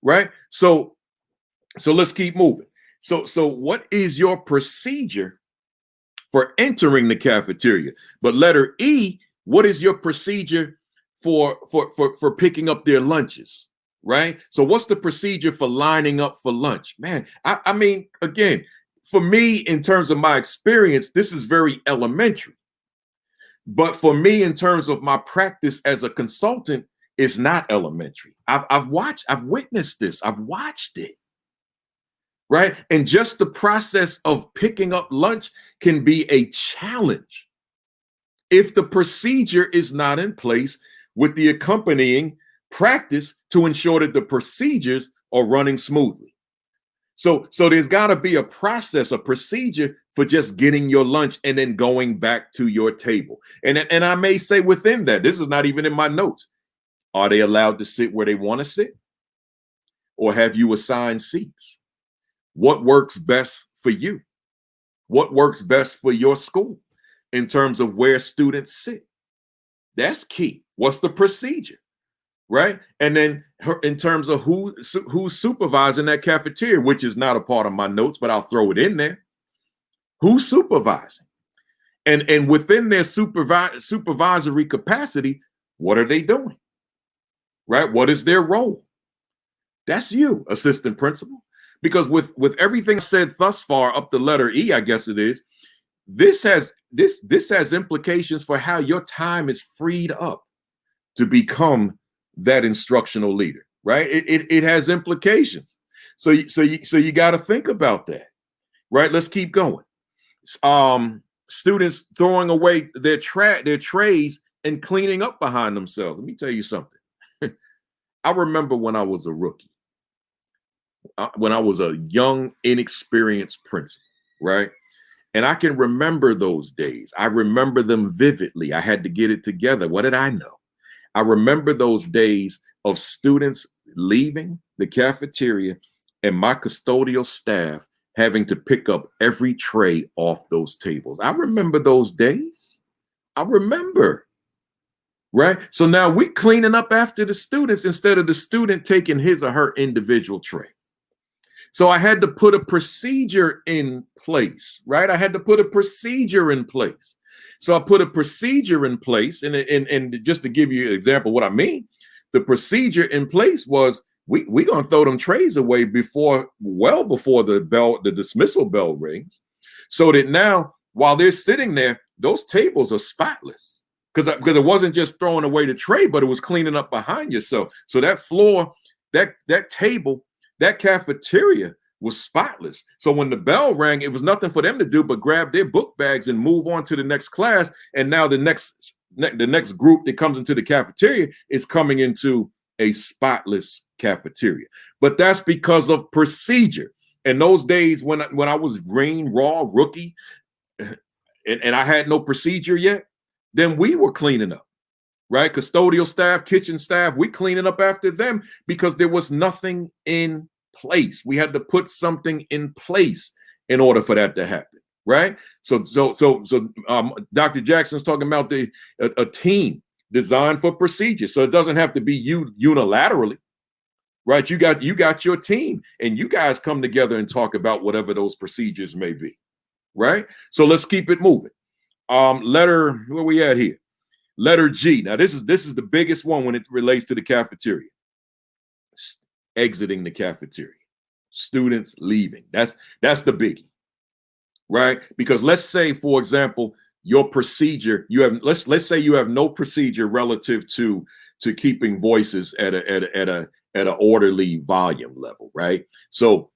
Right. So let's keep moving. So what is your procedure for entering the cafeteria? But letter E, what is your procedure for picking up their lunches, right? So what's the procedure for lining up for lunch? Man, I mean, again, for me, in terms of my experience, this is very elementary. But for me, in terms of my practice as a consultant, it's not elementary. I've witnessed this. I've watched it. Right. And just the process of picking up lunch can be a challenge if the procedure is not in place with the accompanying practice to ensure that the procedures are running smoothly. So there's got to be a process, a procedure for just getting your lunch and then going back to your table. And I may say within that, this is not even in my notes. Are they allowed to sit where they want to sit? Or have you assigned seats? What works best for you? What works best for your school in terms of where students sit? That's key. What's the procedure, right? And then in terms of who's supervising that cafeteria, which is not a part of my notes, but I'll throw it in there. Who's supervising? And within their supervisory capacity, what are they doing? Right? What is their role? That's you, assistant principal. Because with everything said thus far up to letter E, I guess it is, this has implications for how your time is freed up to become that instructional leader, right? It has implications. So you got to think about that, right? Let's keep going. Students throwing away their trays and cleaning up behind themselves. Let me tell you something. I remember when I was a rookie. When I was a young, inexperienced principal, right? And I can remember those days. I remember them vividly. I had to get it together. What did I know? I remember those days of students leaving the cafeteria and my custodial staff having to pick up every tray off those tables. I remember those days. I remember. Right? So now we're cleaning up after the students instead of the student taking his or her individual tray. So I had to put a procedure in place, right? I had to put a procedure in place. So I put a procedure in place, and just to give you an example of what I mean, the procedure in place was we gonna throw them trays away well before the dismissal bell rings, so that now while they're sitting there, those tables are spotless because it wasn't just throwing away the tray, but it was cleaning up behind you. So that floor, that table, that cafeteria was spotless. So when the bell rang, it was nothing for them to do but grab their book bags and move on to the next class. And now the next group that comes into the cafeteria is coming into a spotless cafeteria. But that's because of procedure. In those days when I was green, raw, rookie, and I had no procedure yet, then we were cleaning up, right? Custodial staff, kitchen staff, we cleaning up after them because there was nothing in place. We had to put something in place in order for that to happen, right? So Dr. Jackson's talking about a team designed for procedure. So it doesn't have to be you unilaterally, right? You got your team, and you guys come together and talk about whatever those procedures may be, right? So let's keep it moving. Letter, where we at here? Letter G. Now this is the biggest one when it relates to the cafeteria. Exiting the cafeteria. Students leaving. That's the biggie, right? Because let's say, for example, your procedure, let's say you have no procedure relative to keeping voices at an orderly volume level, right? So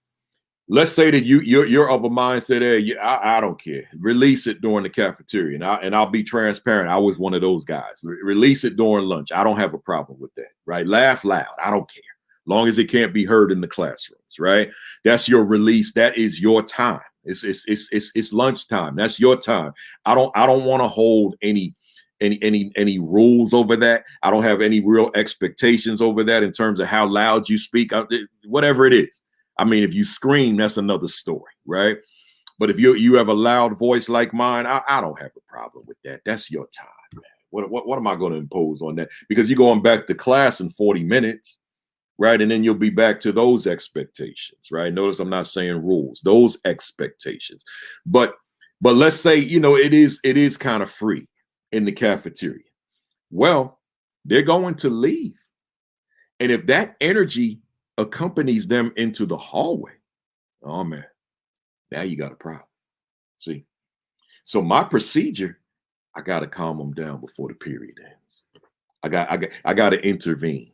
let's say that you're of a mindset, hey, I don't care. Release it during the cafeteria, and I'll be transparent. I was one of those guys. Release it during lunch. I don't have a problem with that, right? Laugh loud. I don't care, long as it can't be heard in the classrooms, right? That's your release. That is your time. It's lunchtime. That's your time. I don't want to hold any rules over that. I don't have any real expectations over that in terms of how loud you speak, whatever it is. I mean, if you scream, that's another story, right? But if you have a loud voice like mine, I don't have a problem with that. That's your time, man. What am I going to impose on that? Because you're going back to class in 40 minutes, right? And then you'll be back to those expectations, right? Notice I'm not saying rules, those expectations. But let's say, it is kind of free in the cafeteria. Well, they're going to leave. And if that energy accompanies them into the hallway, oh man, now you got a problem. See, so my procedure, I got to calm them down before the period ends. I got to intervene.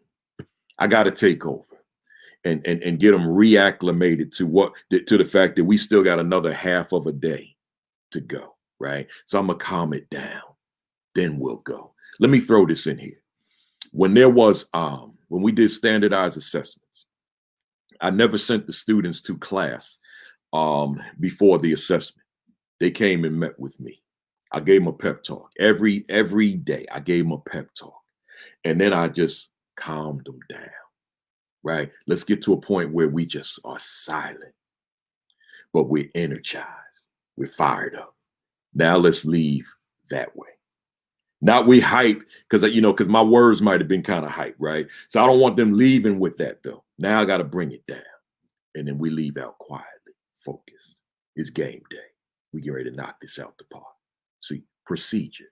I got to take over and get them reacclimated to the fact that we still got another half of a day to go, right? So I'm gonna calm it down, then we'll go. Let me throw this in here. When we did standardized assessments, I never sent the students to class before the assessment. They came and met with me. I gave them a pep talk every day. I gave them a pep talk, and then I just calmed them down. Right? Let's get to a point where we just are silent, but we're energized. We're fired up. Now let's leave that way. Not we hype because my words might have been kind of hype, right? So I don't want them leaving with that though. Now I got to bring it down, and then we leave out quietly, focused. It's game day. We get ready to knock this out the park. See, procedure.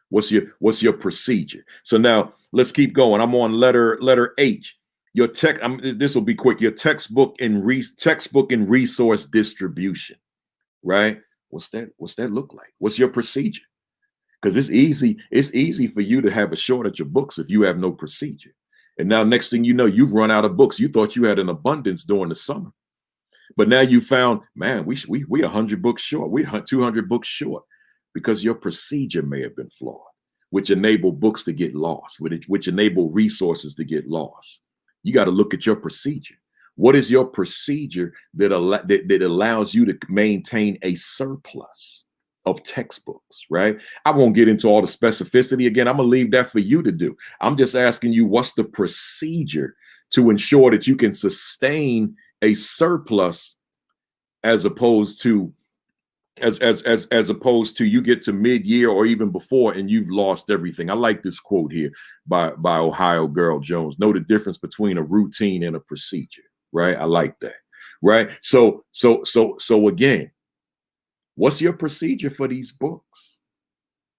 What's your procedure? So now let's keep going. I'm on letter H. Your this will be quick. Your textbook and resource distribution, right? What's that look like? What's your procedure? Because it's easy for you to have a shortage of books if you have no procedure. And now next thing you know, you've run out of books. You thought you had an abundance during the summer, but now you found, man, we 100 books short. We're 200 books short because your procedure may have been flawed, which enable books to get lost, which enable resources to get lost. You got to look at your procedure. What is your procedure that allows you to maintain a surplus of textbooks, right? I won't get into all the specificity again. I'm going to leave that for you to do. I'm just asking you, what's the procedure to ensure that you can sustain a surplus as opposed to you get to mid-year or even before and you've lost everything. I like this quote here by Ohio Girl Jones. Know the difference between a routine and a procedure, right? I like that, right? So again, what's your procedure for these books?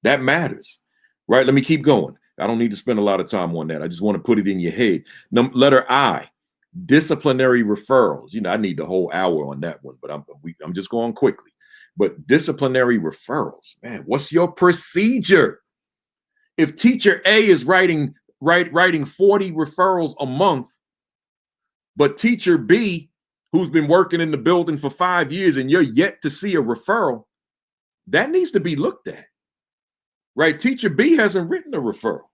That matters, right? Let me keep going. I don't need to spend a lot of time on that. I just want to put it in your head. Letter I, Disciplinary referrals. You know, I need the whole hour on that one, but I'm just going quickly. But disciplinary referrals, man, what's your procedure? If teacher A is writing 40 referrals a month, but teacher B, who's been working in the building for 5 years and you're yet to see a referral, that needs to be looked at, right? Teacher B hasn't written a referral,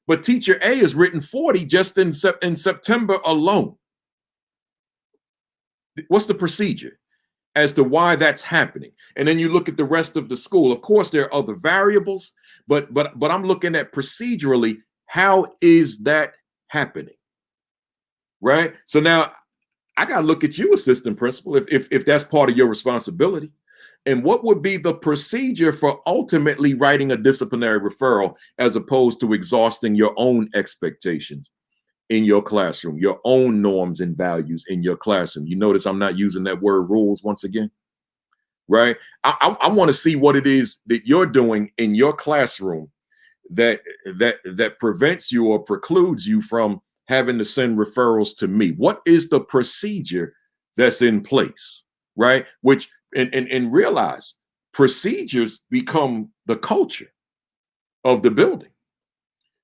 but teacher A has written 40 just in September alone. What's the procedure as to why that's happening? And then you look at the rest of the school. Of course, there are other variables, but I'm looking at procedurally, how is that happening? Right? So now I got to look at you, assistant principal, if that's part of your responsibility. And what would be the procedure for ultimately writing a disciplinary referral as opposed to exhausting your own expectations in your classroom, your own norms and values in your classroom? You notice I'm not using that word rules once again, right? I want to see what it is that you're doing in your classroom that prevents you or precludes you from having to send referrals to me. What is the procedure that's in place, right? Which and realize procedures become the culture of the building.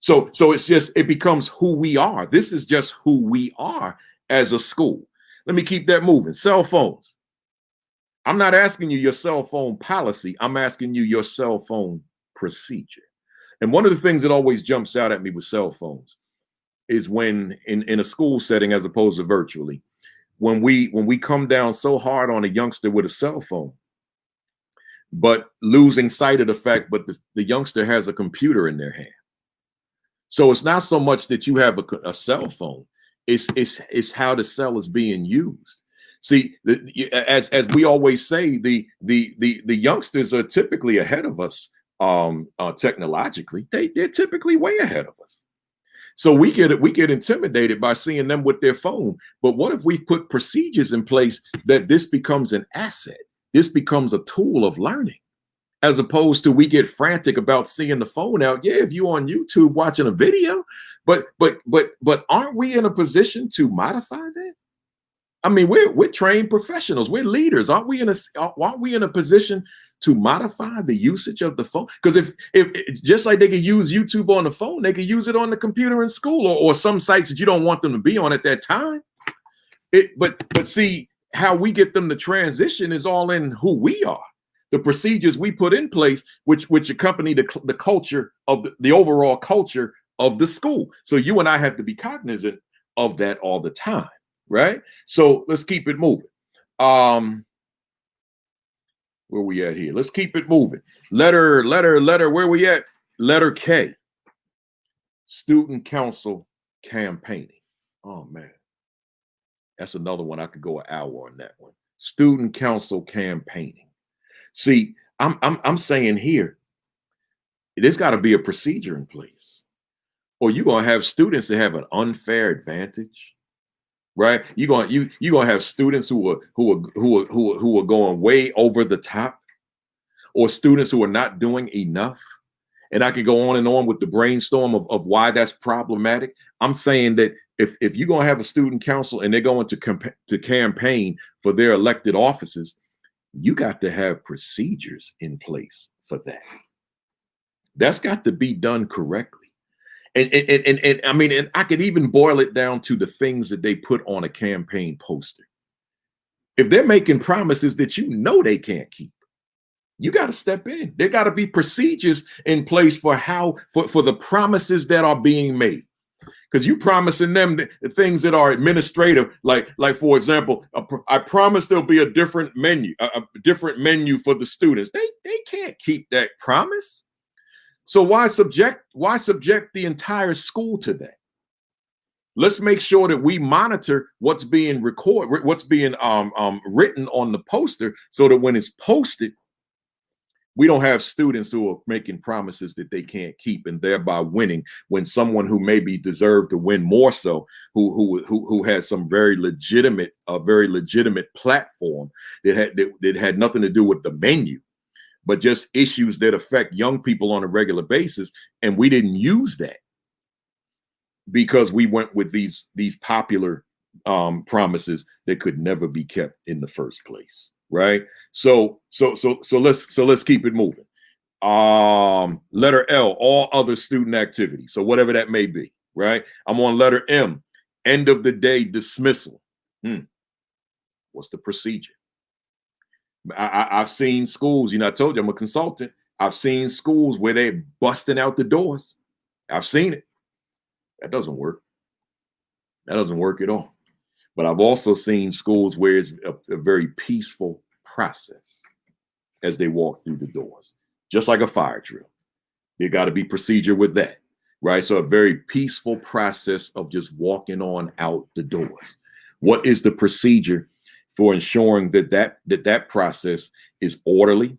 So it becomes who we are. This is just who we are as a school. Let me keep that moving. Cell phones. I'm not asking you your cell phone policy. I'm asking you your cell phone procedure. And one of the things that always jumps out at me with cell phones is when in a school setting, as opposed to virtually, when we come down so hard on a youngster with a cell phone, but losing sight of the fact, but the youngster has a computer in their hand. So it's not so much that you have a cell phone, it's how the cell is being used. See, as we always say, the youngsters are typically ahead of us technologically. They're typically way ahead of us. So we get intimidated by seeing them with their phone. But what if we put procedures in place that this becomes an asset? This becomes a tool of learning, as opposed to we get frantic about seeing the phone out. Yeah, if you're on YouTube watching a video, but aren't we in a position to modify that? I mean, we're trained professionals. We're leaders. Aren't we in a position to modify the usage of the phone? Because if just like they could use YouTube on the phone, they could use it on the computer in school or some sites that you don't want them to be on at that time. But see, how we get them to transition is all in who we are. The procedures we put in place, which accompany the culture of the overall culture of the school. So you and I have to be cognizant of that all the time, right? So let's keep it moving. Where we at here? Let's keep it moving. Letter. Where we at? Letter K. Student council campaigning. Oh man, that's another one. I could go an hour on that one. Student council campaigning. See, I'm saying here, there's got to be a procedure in place, or you're gonna have students that have an unfair advantage, right? You're gonna have students who are going way over the top, or students who are not doing enough. And I could go on and on with the brainstorm of why that's problematic. I'm saying that if you're gonna have a student council and they're going to campaign for their elected offices, you got to have procedures in place for that. That's got to be done correctly. And I mean, and I could even boil it down to the things that they put on a campaign poster. If they're making promises that you know they can't keep, you got to step in. There got to be procedures in place for the promises that are being made. Because you promising them the things that are administrative, like for example, I promise there'll be a different menu for the students. They can't keep that promise. So why subject the entire school to that? Let's make sure that we monitor what's being recorded, what's being written on the poster, so that when it's posted, we don't have students who are making promises that they can't keep and thereby winning when someone who maybe deserved to win more so, who has some very legitimate platform that had nothing to do with the menu, but just issues that affect young people on a regular basis. And we didn't use that because we went with these popular promises that could never be kept in the first place, right? So let's keep it moving. Letter L, all other student activities. So whatever that may be, right? I'm on letter M, end of the day dismissal. What's the procedure? I've seen schools, I told you I'm a consultant. I've seen schools where they're busting out the doors. I've seen it. That doesn't work. That doesn't work at all. But I've also seen schools where it's a very peaceful process as they walk through the doors, just like a fire drill. There got to be procedure with that, right? So a very peaceful process of just walking on out the doors. What is the procedure for ensuring that process is orderly,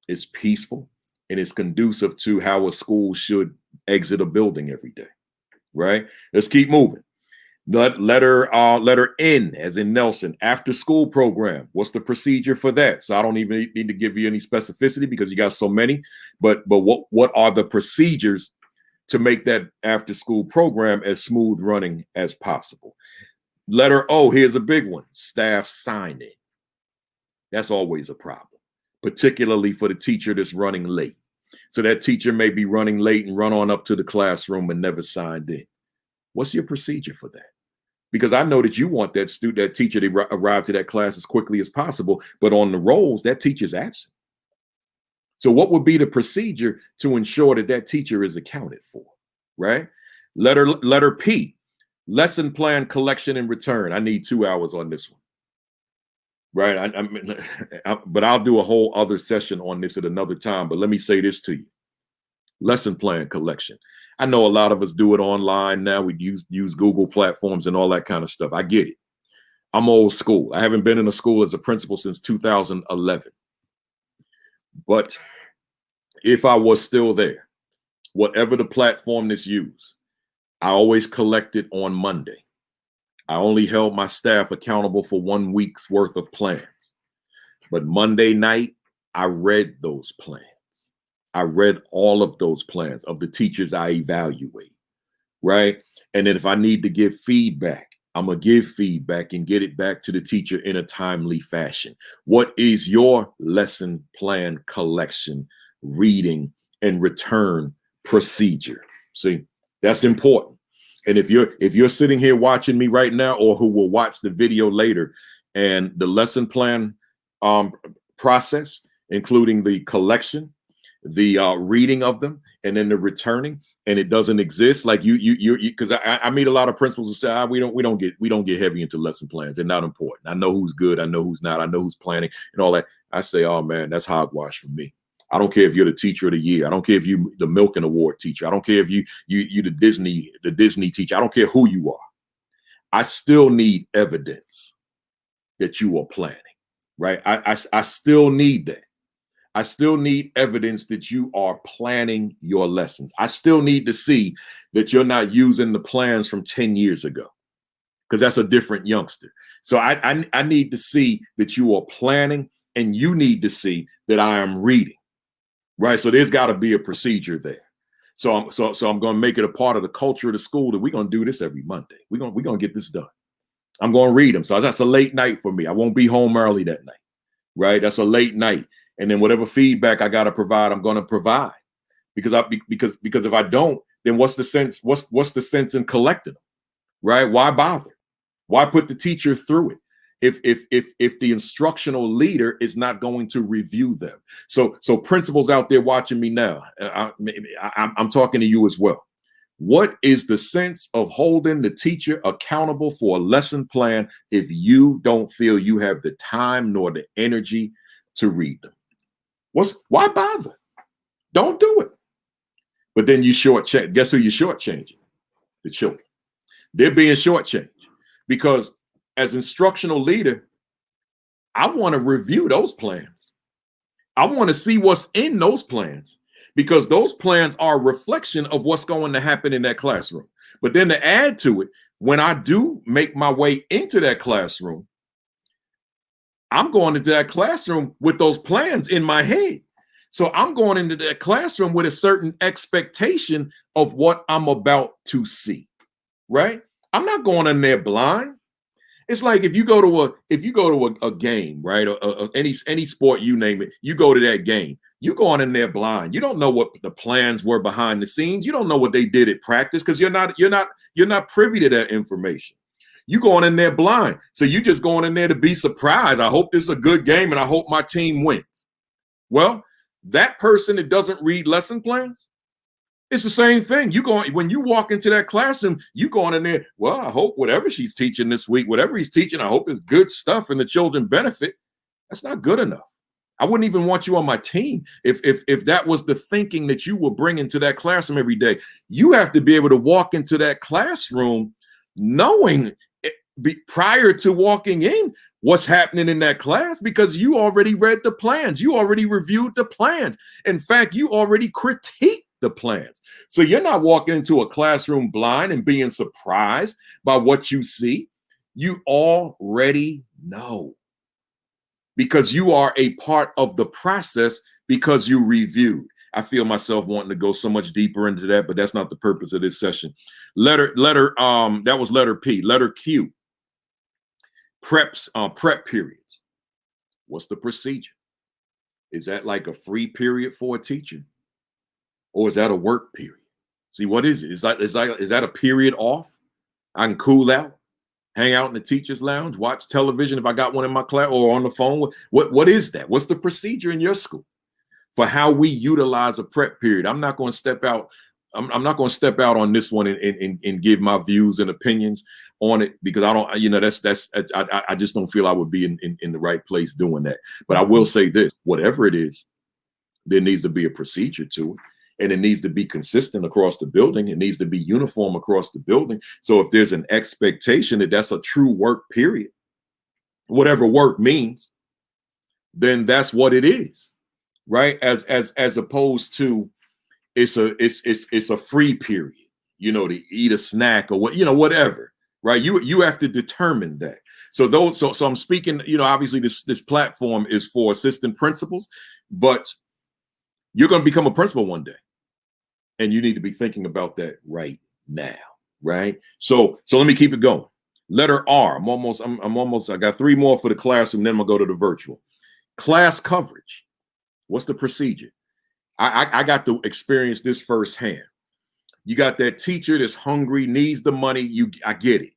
is peaceful, and is conducive to how a school should exit a building every day, right? Let's keep moving. Letter N, as in Nelson, after school program. What's the procedure for that? So I don't even need to give you any specificity because you got so many. But what are the procedures to make that after school program as smooth running as possible? Letter O, here's a big one: staff sign-in. That's always a problem, particularly for the teacher that's running late. So that teacher may be running late and run on up to the classroom and never signed in. What's your procedure for that? Because I know that you want that teacher to arrive to that class as quickly as possible, but on the rolls, that teacher's absent. So what would be the procedure to ensure that teacher is accounted for, right? Letter P, lesson plan collection and return. I need 2 hours on this one, right? But I'll do a whole other session on this at another time. But let me say this to you: lesson plan collection. I know a lot of us do it online now. We use Google platforms and all that kind of stuff. I get it. I'm old school. I haven't been in a school as a principal since 2011. But if I was still there, whatever the platform that's used, I always collected on Monday. I only held my staff accountable for 1 week's worth of plans. But Monday night, I read those plans. I read all of those plans of the teachers I evaluate, right? And then if I need to give feedback, I'm going to give feedback and get it back to the teacher in a timely fashion. What is your lesson plan collection, reading, and return procedure? See, that's important. And if you're sitting here watching me right now, or who will watch the video later, and the lesson plan process, including the collection, the reading of them, and then the returning, and it doesn't exist, like you because I meet a lot of principals who say, we don't get heavy into lesson plans. They're not important. I know who's good, I know who's not, I know who's planning and all that. I say, oh man, that's hogwash for me. I don't care if you're the teacher of the year. I don't care if you the Milken Award teacher. I don't care if you the Disney teacher. I don't care who you are. I still need evidence that you are planning, right? I still need that. I still need evidence that you are planning your lessons. I still need to see that you're not using the plans from 10 years ago, because that's a different youngster. So I need to see that you are planning, and you need to see that I am reading, right? So there's got to be a procedure there. So I'm going to make it a part of the culture of the school that we're going to do this every Monday. We're going to get this done. I'm going to read them. So that's a late night for me. I won't be home early that night, right? That's a late night. And then whatever feedback I got to provide, I'm going to provide, because if I don't, then what's the sense? What's the sense in collecting them, right? Why bother? Why put the teacher through it if the instructional leader is not going to review them? So principals out there watching me now, I'm talking to you as well. What is the sense of holding the teacher accountable for a lesson plan if you don't feel you have the time nor the energy to read them? Why bother? Don't do it. But then you shortchange. Guess who you're shortchanging? The children. They're being shortchanged, because as instructional leader, I want to review those plans. I want to see what's in those plans, because those plans are a reflection of what's going to happen in that classroom. But then to add to it, when I do make my way into that classroom, I'm going into that classroom with those plans in my head. So I'm going into that classroom with a certain expectation of what I'm about to see, right? I'm not going in there blind. It's like if you go to a game, right? Any sport, you name it, you go to that game. You going in there blind. You don't know what the plans were behind the scenes. You don't know what they did at practice because you're not privy to that information. You going in there blind. So you just going in there to be surprised. I hope this is a good game and I hope my team wins. Well, that person that doesn't read lesson plans, it's the same thing. When you walk into that classroom, you going in there, well, I hope whatever she's teaching this week, whatever he's teaching, I hope it's good stuff and the children benefit. That's not good enough. I wouldn't even want you on my team if that was the thinking that you were bringing to that classroom every day. You have to be able to walk into that classroom knowing prior to walking in what's happening in that class, because you already read the plans. You already reviewed the plans. In fact, you already critiqued the plans. So you're not walking into a classroom blind and being surprised by what you see. You already know because you are a part of the process because you reviewed. I feel myself wanting to go so much deeper into that, but that's not the purpose of this session. That was letter P. Letter Q. Prep periods. What's the procedure? Is that like a free period for a teacher? Or is that a work period? See, what is it? Is that a period off? I can cool out, hang out in the teacher's lounge, watch television if I got one in my class, or on the phone. What is that? What's the procedure in your school for how we utilize a prep period? I'm not going to step out. I'm not going to step out on this one and give my views and opinions on it, because I don't, I just don't feel I would be in the right place doing that. But I will say this, whatever it is, there needs to be a procedure to it. And it needs to be consistent across the building. It needs to be uniform across the building. So if there's an expectation that that's a true work period, whatever work means, then that's what it is, right? As opposed to it's a free period, to eat a snack or whatever, right? You have to determine that. So I'm speaking, obviously this platform is for assistant principals, but you're going to become a principal one day. And you need to be thinking about that right now, right? So let me keep it going. Letter R. I got 3 more for the classroom, then I'm gonna go to the virtual. Class coverage. What's the procedure? I got to experience this firsthand. You got that teacher that's hungry, needs the money. I get it.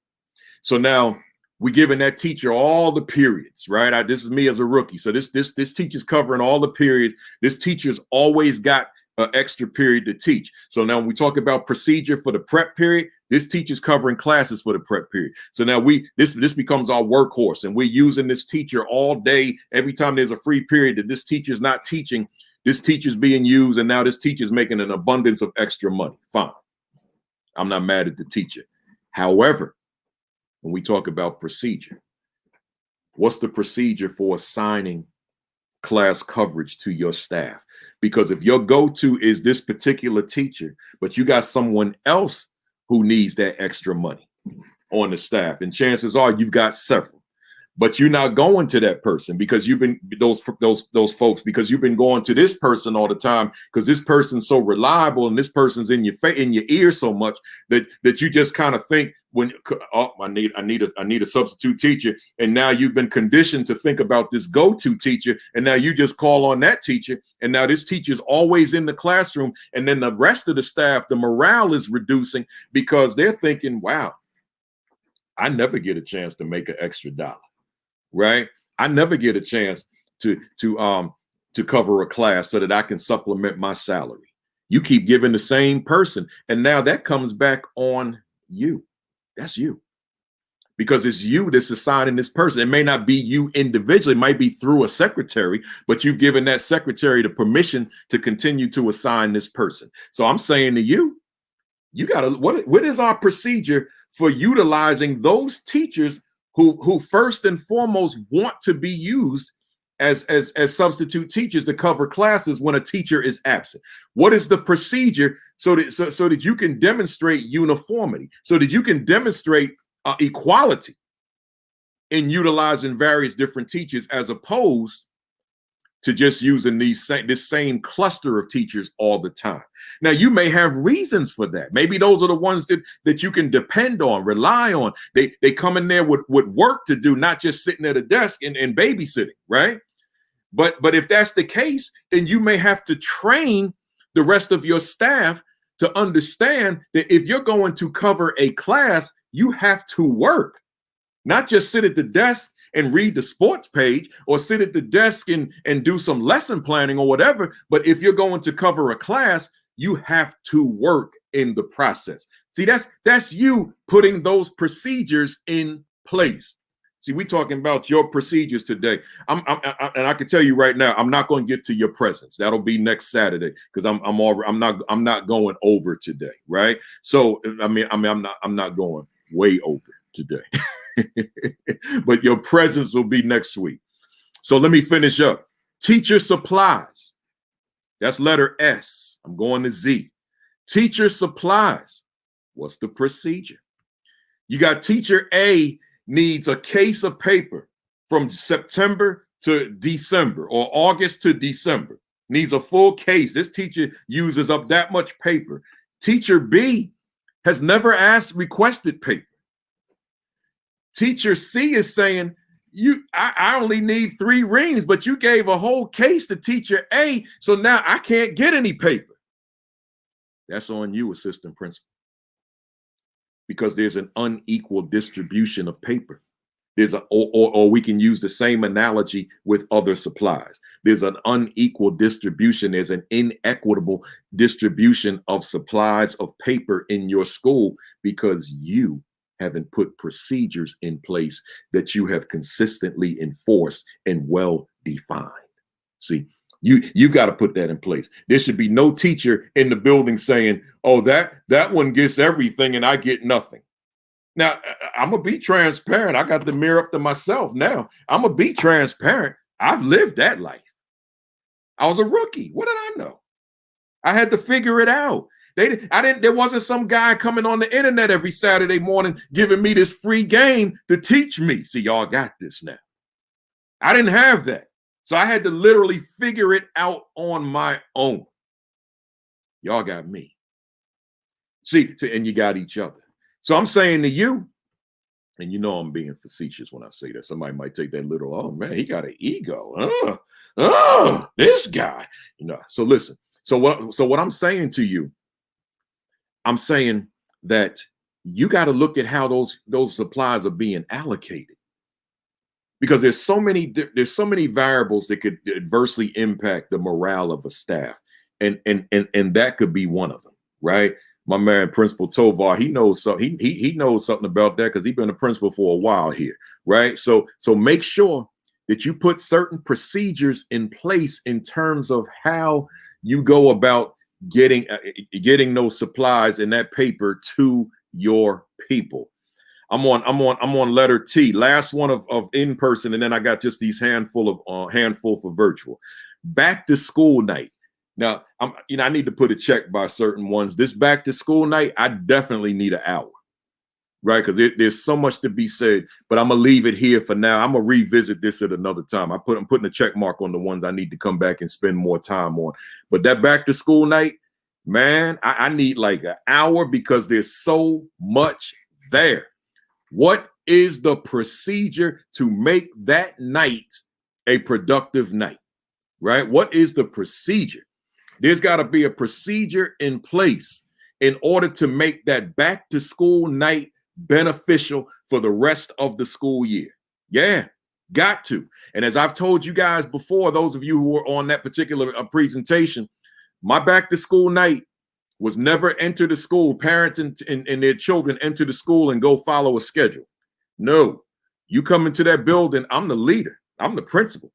So now we're giving that teacher all the periods, right? This is me as a rookie. So this teacher's covering all the periods. This teacher's always got an extra period to teach. So now when we talk about procedure for the prep period, this teacher's covering classes for the prep period. So now this becomes our workhorse, and we're using this teacher all day. Every time there's a free period that this teacher's not teaching, this teacher's being used, and now this teacher's making an abundance of extra money. Fine. I'm not mad at the teacher. However, when we talk about procedure, what's the procedure for assigning class coverage to your staff? Because if your go-to is this particular teacher, but you got someone else who needs that extra money on the staff, and chances are you've got several, but you're not going to that person because you've been those folks because you've been going to this person all the time because this person's so reliable and this person's in your ear so much that you just kind of think I need a substitute teacher, and now you've been conditioned to think about this go-to teacher, and now you just call on that teacher, and now this teacher's always in the classroom, and then the rest of the staff, the morale is reducing because they're thinking, wow, I never get a chance to make an extra dollar. Right? I never get a chance to cover a class so that I can supplement my salary. You keep giving the same person, and now that comes back on you. That's you. Because it's you that's assigning this person. It may not be you individually, it might be through a secretary, but you've given that secretary the permission to continue to assign this person. So I'm saying to you, you gotta, what is our procedure for utilizing those teachers who first and foremost want to be used as substitute teachers to cover classes when a teacher is absent? What is the procedure so that you can demonstrate uniformity, so that you can demonstrate equality in utilizing various different teachers, as opposed to just using this same cluster of teachers all the time? Now, you may have reasons for that. Maybe those are the ones that you can depend on, rely on. They come in there with work to do, not just sitting at a desk and babysitting, right? But if that's the case, then you may have to train the rest of your staff to understand that if you're going to cover a class, you have to work, not just sit at the desk and read the sports page or sit at the desk and do some lesson planning or whatever. But if you're going to cover a class, you have to work in the process. See, that's you putting those procedures in place. See, we're talking about your procedures today. And I can tell you right now, I'm not going to get to your presence. That'll be next Saturday because I'm not going over today, right? So I'm not going way over today. But your presence will be next week. So let me finish up. Teacher supplies. That's letter S. I'm going to Z. Teacher supplies. What's the procedure? You got teacher A needs a case of paper from September to December or August to December. Needs a full case. This teacher uses up that much paper. Teacher B has never requested paper. Teacher C is saying, I only need 3 reams, but you gave a whole case to teacher A, so now I can't get any paper. That's on you, assistant principal, because there's an unequal distribution of paper. Or we can use the same analogy with other supplies. There's an unequal distribution. There's an inequitable distribution of supplies of paper in your school because you haven't put procedures in place that you have consistently enforced and well defined. See, you've got to put that in place. There should be no teacher in the building saying, oh, that one gets everything and I get nothing. Now, I'm going to be transparent. I got the mirror up to myself now. I'm going to be transparent. I've lived that life. I was a rookie. What did I know? I had to figure it out. There wasn't some guy coming on the internet every Saturday morning giving me this free game to teach me. See, y'all got this now. I didn't have that. So I had to literally figure it out on my own. Y'all got me. See, and you got each other. So I'm saying to you, and you know I'm being facetious when I say that. Somebody might take that little, oh man, he got an ego. This guy. So listen. So what I'm saying to you, I'm saying that you got to look at how those supplies are being allocated, because there's so many variables that could adversely impact the morale of a staff, and that could be one of them, right? My man, Principal Tovar, he knows something. He knows something about that because he's been a principal for a while here, right? So make sure that you put certain procedures in place in terms of how you go about getting those supplies and that paper to your people. I'm on letter T, last one of in person, and then I got just these handful for virtual. Back to school night. Now I need to put a check by certain ones. This back to school night, I definitely need an hour, right? Because there's so much to be said, but I'm gonna leave it here for now. I'm gonna revisit this at another time. I'm putting a check mark on the ones I need to come back and spend more time on. But that back to school night, man, I need like an hour because there's so much there. What is the procedure to make that night a productive night, right? What is the procedure? There's got to be a procedure in place in order to make that back to school night beneficial for the rest of the school year. Yeah, got to. And as I've told you guys before, those of you who were on that particular presentation, my back to school night was never enter the school. Parents and their children enter the school and go follow a schedule. No, you come into that building, I'm the leader. I'm the principal.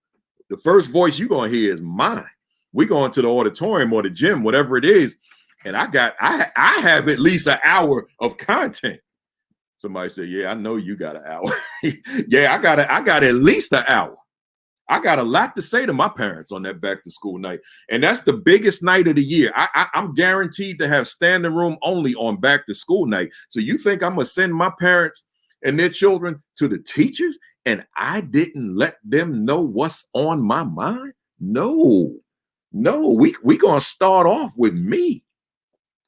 The first voice you're going to hear is mine. We go into the auditorium or the gym, whatever it is, and I have at least an hour of content. Somebody said, yeah, I know you got an hour. Yeah, I got at least an hour. I got a lot to say to my parents on that back to school night. And that's the biggest night of the year. I'm guaranteed to have standing room only on back to school night. So you think I'm going to send my parents and their children to the teachers and I didn't let them know what's on my mind? No, we going to start off with me.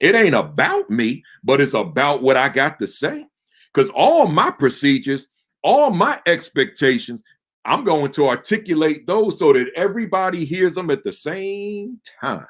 It ain't about me, but it's about what I got to say. Because all my procedures, all my expectations, I'm going to articulate those so that everybody hears them at the same time.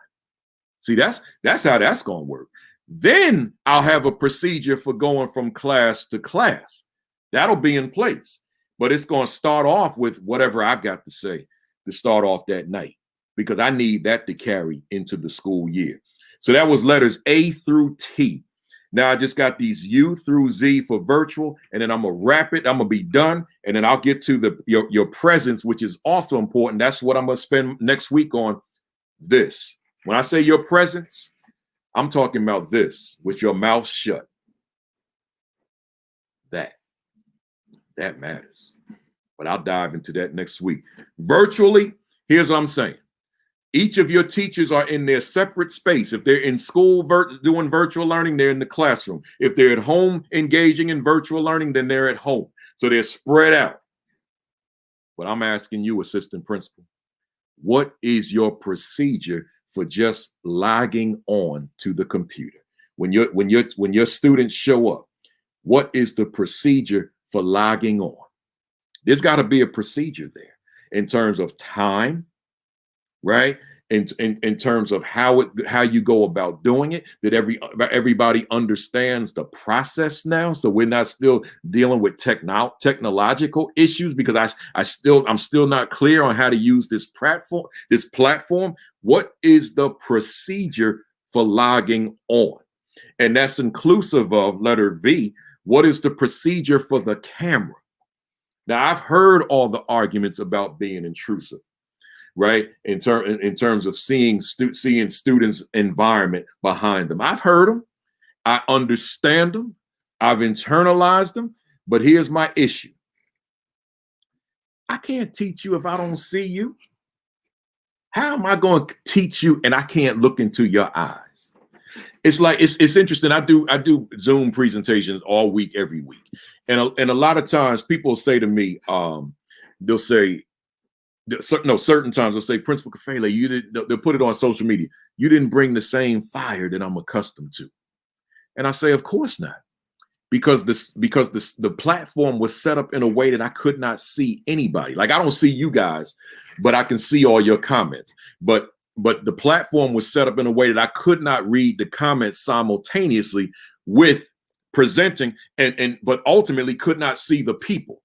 See, that's how that's going to work. Then I'll have a procedure for going from class to class. That'll be in place. But it's going to start off with whatever I've got to say to start off that night, because I need that to carry into the school year. So that was letters A through T. Now I just got these U through Z for virtual, and then I'm gonna wrap it. I'm gonna be done, and then I'll get to your presence, which is also important. That's what I'm gonna spend next week on. This. When I say your presence, I'm talking about this, with your mouth shut. That matters. But I'll dive into that next week. Virtually, here's what I'm saying. Each of your teachers are in their separate space. If they're in school doing virtual learning, they're in the classroom. If they're at home engaging in virtual learning, then they're at home. So they're spread out. But I'm asking you, assistant principal, what is your procedure for just logging on to the computer? When your students show up, what is the procedure for logging on? There's got to be a procedure there in terms of time, right? In terms of how you go about doing it, that everybody understands the process now, so we're not still dealing with technological issues, because I'm still not clear on how to use this platform. What is the procedure for logging on? And that's inclusive of letter V. What is the procedure for the camera? Now, I've heard all the arguments about being intrusive, right? In terms of seeing students' environment behind them. I've heard them. I understand them. I've internalized them. But here's my issue. I can't teach you if I don't see you. How am I going to teach you and I can't look into your eyes? It's like, it's interesting. I do Zoom presentations all week, every week. And a lot of times people say to me, they'll say, certain times they'll say, Principal Kafele, they'll put it on social media. You didn't bring the same fire that I'm accustomed to. And I say, of course not. Because the platform was set up in a way that I could not see anybody. Like, I don't see you guys, but I can see all your comments. But the platform was set up in a way that I could not read the comments simultaneously with presenting, but ultimately could not see the people.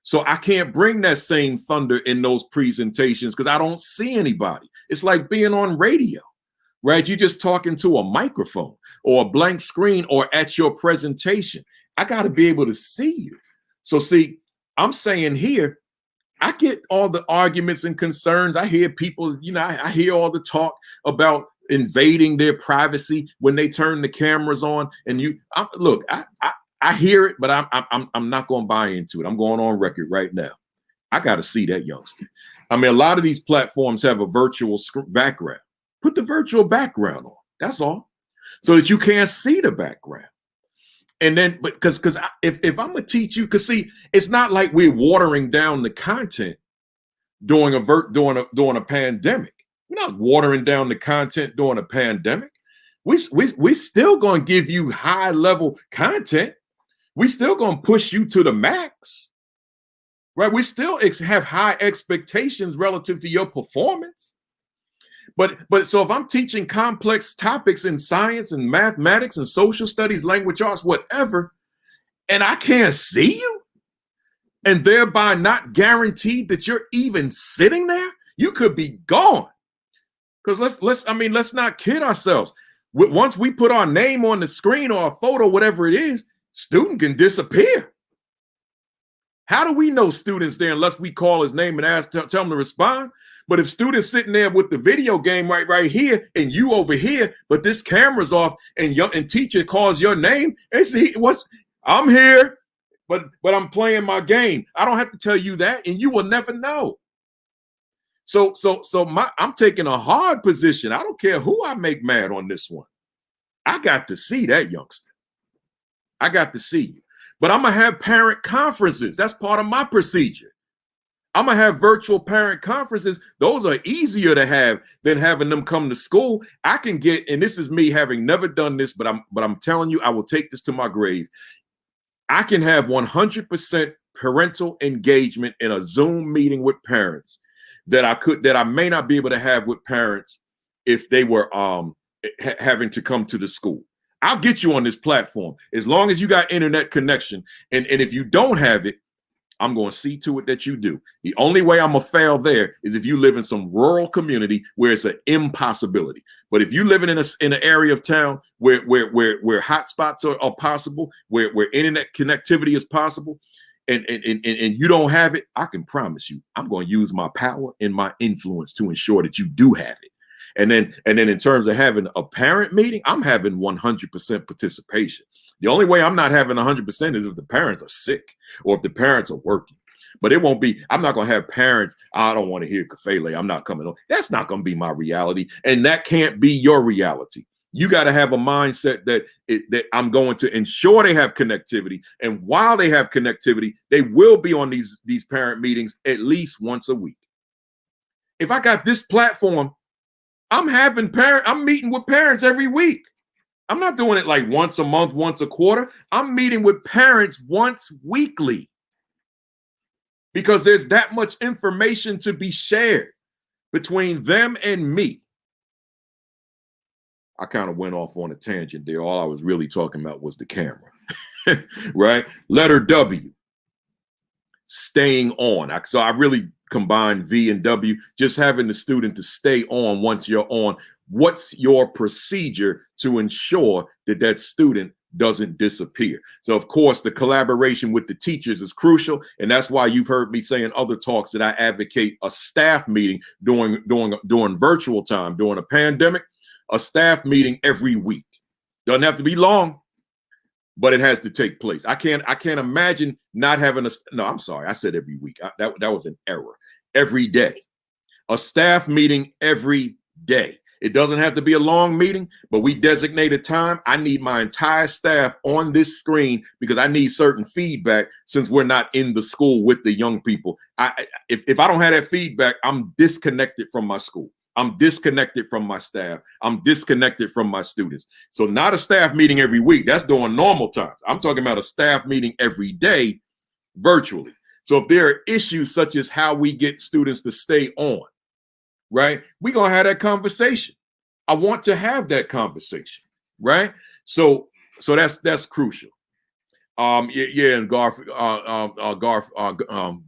So I can't bring that same thunder in those presentations because I don't see anybody. It's like being on radio, right? You're just talking to a microphone or a blank screen or at your presentation. I got to be able to see you. So see, I'm saying here, I get all the arguments and concerns. I hear people, I hear all the talk about invading their privacy when they turn the cameras on. And I hear it, but I'm not going to buy into it. I'm going on record right now. I got to see that youngster. I mean, a lot of these platforms have a virtual background. Put the virtual background on. That's all, so that you can't see the background. And then, but because if I'm gonna teach you, because see, it's not like we're watering down the content during a pandemic. We're not watering down the content during a pandemic. We still gonna give you high level content. We still gonna push you to the max, right? We still have high expectations relative to your performance. But so if I'm teaching complex topics in science and mathematics and social studies, language arts, whatever, and I can't see you, and thereby not guaranteed that you're even sitting there, you could be gone. Because let's not kid ourselves. Once we put our name on the screen or a photo, whatever it is, student can disappear. How do we know students there unless we call his name and tell him to respond? But if students sitting there with the video game right here and you over here, but this camera's off and teacher calls your name and see I'm here, but I'm playing my game. I don't have to tell you that, and you will never know. So I'm taking a hard position. I don't care who I make mad on this one. I got to see that youngster. I got to see you. But I'm gonna have parent conferences. That's part of my procedure. I'm gonna have virtual parent conferences. Those are easier to have than having them come to school. I can get, and this is me having never done this, but I'm telling you, I will take this to my grave. I can have 100% parental engagement in a Zoom meeting with parents that I may not be able to have with parents if they were having to come to the school. I'll get you on this platform as long as you got internet connection. And if you don't have it, I'm going to see to it that you do. The only way I'm going to fail there is if you live in some rural community where it's an impossibility. But if you're living in an area of town where hotspots are possible, where internet connectivity is possible, and you don't have it, I can promise you, I'm going to use my power and my influence to ensure that you do have it. And then in terms of having a parent meeting, I'm having 100% participation. The only way I'm not having 100% is if the parents are sick or if the parents are working. But it won't be, I'm not going to have parents, I don't want to hear Kafele, I'm not coming on. That's not going to be my reality. And that can't be your reality. You got to have a mindset that I'm going to ensure they have connectivity. And while they have connectivity, they will be on these parent meetings at least once a week. If I got this platform, I'm meeting with parents every week. I'm not doing it like once a month, once a quarter. I'm meeting with parents once weekly because there's that much information to be shared between them and me. I kind of went off on a tangent there. All I was really talking about was the camera, right? Letter W, staying on. So I really combined V and W, just having the student to stay on once you're on. What's your procedure to ensure that that student doesn't disappear? So, of course, the collaboration with the teachers is crucial. And that's why you've heard me say in other talks that I advocate a staff meeting during virtual time, during a pandemic, a staff meeting every week. Doesn't have to be long, but it has to take place. I can't imagine not having no, I'm sorry. I said every week. That was an error. Every day. A staff meeting every day. It doesn't have to be a long meeting, but we designate a time. I need my entire staff on this screen because I need certain feedback since we're not in the school with the young people. If I don't have that feedback, I'm disconnected from my school. I'm disconnected from my staff. I'm disconnected from my students. So not a staff meeting every week. That's during normal times. I'm talking about a staff meeting every day virtually. So if there are issues such as how we get students to stay on, right? We're going to have that conversation. I want to have that conversation, right? So that's crucial. And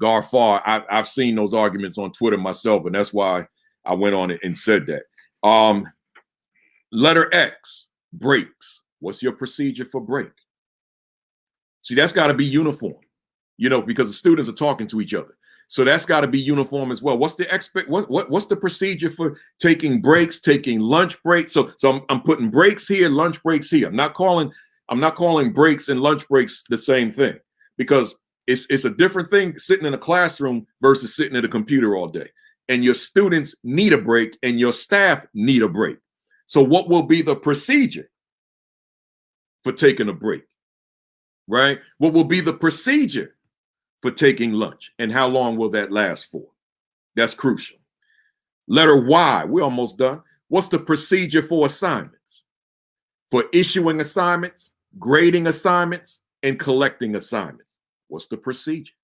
Garfar, I've seen those arguments on Twitter myself, and that's why I went on it and said that. Letter X, breaks. What's your procedure for break? See, that's got to be uniform, because the students are talking to each other. So that's got to be uniform as well. What's the procedure for taking breaks, taking lunch breaks? So I'm putting breaks here, lunch breaks here. I'm not calling breaks and lunch breaks the same thing because it's a different thing sitting in a classroom versus sitting at a computer all day. And your students need a break and your staff need a break. So what will be the procedure for taking a break, right? What will be the procedure for taking lunch, and how long will that last for? That's crucial. Letter Y, we're almost done. What's the procedure for assignments? For issuing assignments, grading assignments, and collecting assignments. What's the procedure?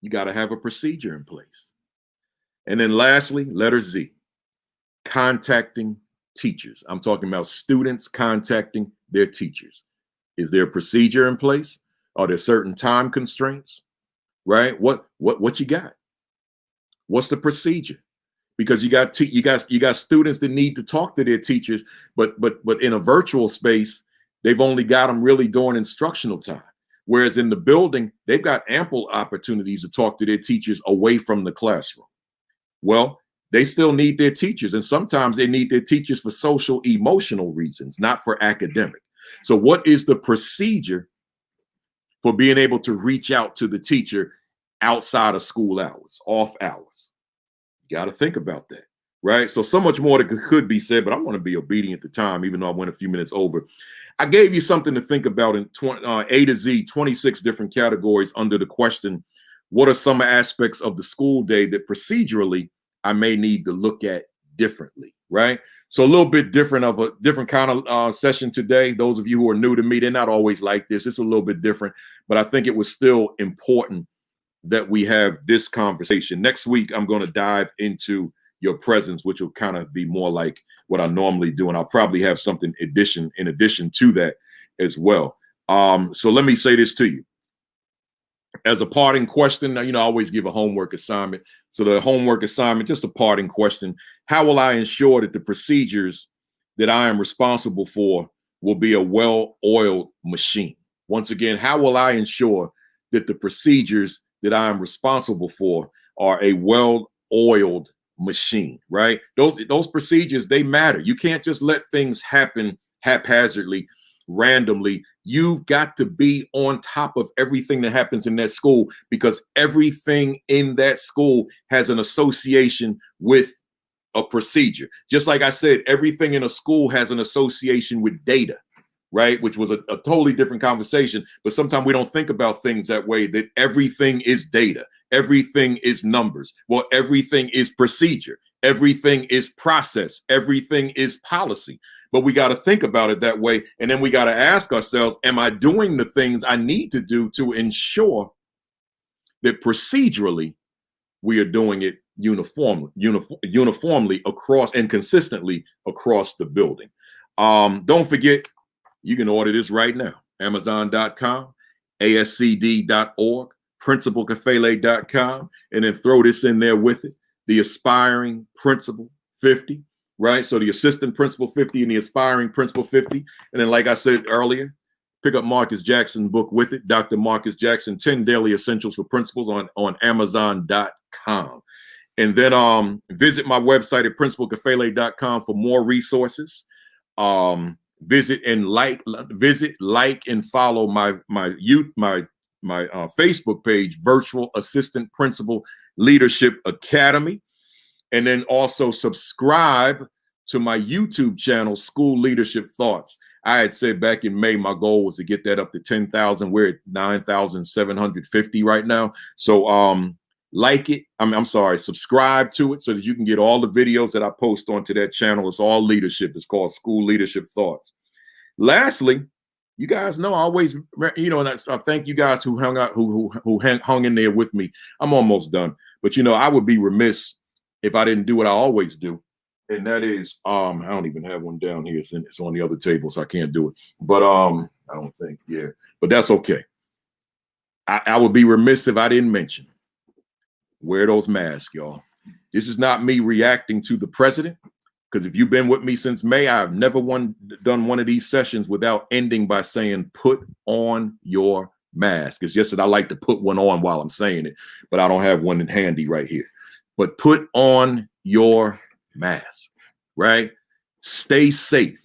You got to have a procedure in place. And then lastly, letter Z, contacting teachers. I'm talking about students contacting their teachers. Is there a procedure in place? Are there certain time constraints, right? What you got? What's the procedure? Because you got students that need to talk to their teachers, but in a virtual space, they've only got them really during instructional time. Whereas in the building, they've got ample opportunities to talk to their teachers away from the classroom. Well, they still need their teachers, and sometimes they need their teachers for social, emotional reasons, not for academic. So what is the procedure for being able to reach out to the teacher outside of school hours, off hours? You got to think about that, right? So much more that could be said, but I want to be obedient to time, even though I went a few minutes over. I gave you something to think about in A to Z, 26 different categories under the question, what are some aspects of the school day that procedurally I may need to look at differently, right? So a little bit different of a different kind of session today. Those of you who are new to me, they're not always like this. It's a little bit different, but I think it was still important that we have this conversation. Next week, I'm going to dive into your presence, which will kind of be more like what I normally do. And I'll probably have something in addition to that as well. So let me say this to you. As a parting question, I always give a homework assignment. So the homework assignment, just a parting question. How will I ensure that the procedures that I am responsible for will be a well-oiled machine? Once again, how will I ensure that the procedures that I am responsible for are a well-oiled machine, right? Those procedures, they matter. You can't just let things happen haphazardly, randomly. You've got to be on top of everything that happens in that school, because everything in that school has an association with a procedure. Just like I said, everything in a school has an association with data, right? Which was a totally different conversation. But sometimes we don't think about things that way, that everything is data. Everything is numbers. Well, everything is procedure. Everything is process. Everything is policy. But we got to think about it that way. And then we got to ask ourselves, am I doing the things I need to do to ensure that procedurally we are doing it uniformly across and consistently across the building? Don't forget, you can order this right now. Amazon.com, ascd.org, principalkafele.com, and then throw this in there with it. The Aspiring Principal 50. Right? So the Assistant Principal 50 and the Aspiring Principal 50. And then, like I said earlier, pick up Marcus Jackson's book with it, Dr. Marcus Jackson, 10 Daily Essentials for Principals on Amazon.com. And then visit my website at principalkafele.com for more resources. Visit, like, and follow my Facebook page, Virtual Assistant Principal Leadership Academy. And then also subscribe to my YouTube channel, School Leadership Thoughts. I had said back in May, my goal was to get that up to 10,000. We're at 9,750 right now. So like it. Subscribe to it so that you can get all the videos that I post onto that channel. It's all leadership. It's called School Leadership Thoughts. Lastly, you guys know I always, and I thank you guys who hung out, who hung in there with me. I'm almost done. But, I would be remiss if I didn't do what I always do. And that is, I don't even have one down here. It's on the other table, so I can't do it. But I don't think, but that's okay. I would be remiss if I didn't mention, wear those masks, y'all. This is not me reacting to the president, because if you've been with me since May, I've never done one of these sessions without ending by saying, put on your mask. It's just that I like to put one on while I'm saying it, but I don't have one in handy right here. But put on your mask, right? Stay safe.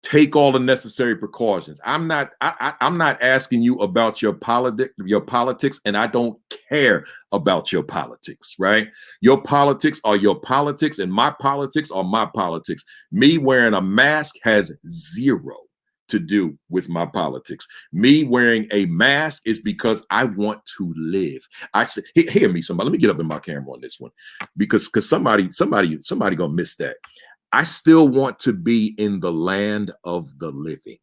Take all the necessary precautions. I'm not asking you about your politics, and I don't care about your politics, right? Your politics are your politics, and my politics are my politics. Me wearing a mask has zero to do with my politics. Me wearing a mask is because I want to live. I said, hear me, somebody. Let me get up in my camera on this one, because somebody gonna miss that. I still want to be in the land of the living.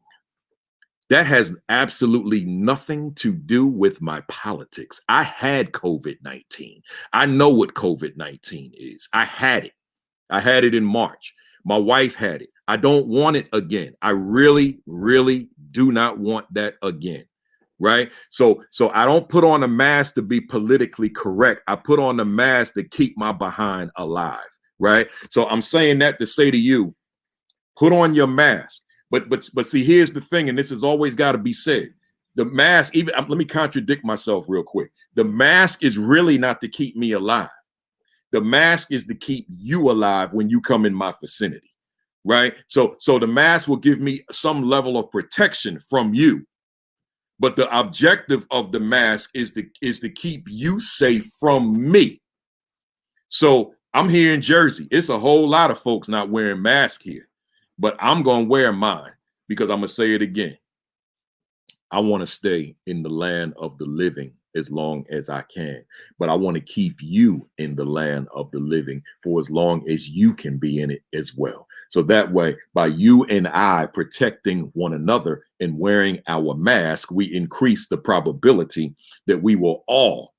That has absolutely nothing to do with my politics. I had COVID-19. I know what COVID-19 is. I had it. I had it in March. My wife had it. I don't want it again. I really, really do not want that again, right? So I don't put on a mask to be politically correct. I put on a mask to keep my behind alive, right? So I'm saying that to say to you, put on your mask. But see, here's the thing, and this has always got to be said. The mask, let me contradict myself real quick. The mask is really not to keep me alive. The mask is to keep you alive when you come in my vicinity, right? So the mask will give me some level of protection from you. But the objective of the mask is to keep you safe from me. So I'm here in Jersey. It's a whole lot of folks not wearing masks here, but I'm going to wear mine because I'm going to say it again. I want to stay in the land of the living as long as I can. But I want to keep you in the land of the living for as long as you can be in it as well. So that way, by you and I protecting one another and wearing our mask, we increase the probability that we will all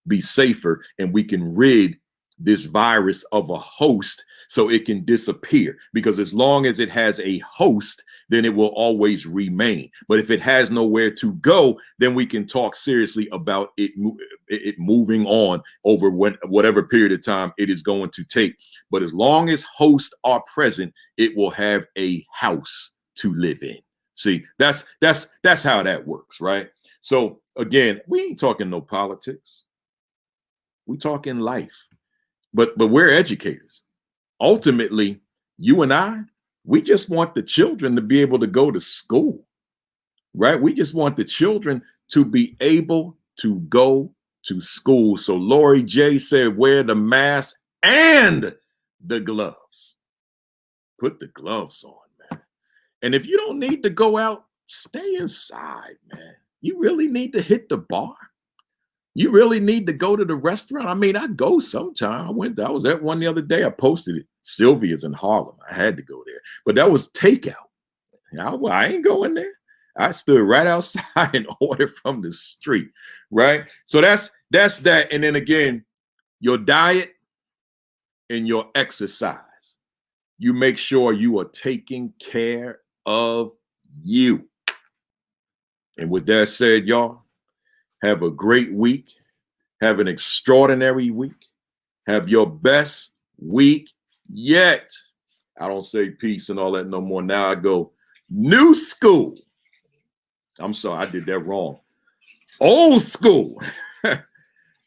be safer and we can rid this virus of a host so it can disappear. Because as long as it has a host, then it will always remain. But if it has nowhere to go, then we can talk seriously about it moving on over whatever period of time it is going to take. But as long as hosts are present, it will have a house to live in. See, that's how that works, right? So again, we ain't talking no politics. We talking life. But we're educators. Ultimately, you and I, we just want the children to be able to go to school, right? We just want the children to be able to go to school. So Lori J said, wear the mask and the gloves. Put the gloves on, man. And if you don't need to go out, stay inside, man. You really need to hit the bar. You really need to go to the restaurant. I mean, I go sometime. I was at one the other day. I posted it. Sylvia's in Harlem. I had to go there. But that was takeout. I ain't going there. I stood right outside and ordered from the street, right? So that's that. And then again, your diet and your exercise. You make sure you are taking care of you. And with that said, y'all, have a great week. Have an extraordinary week. Have your best week yet. I don't say peace and all that no more. Now I go new school. I'm sorry, I did that wrong. Old school.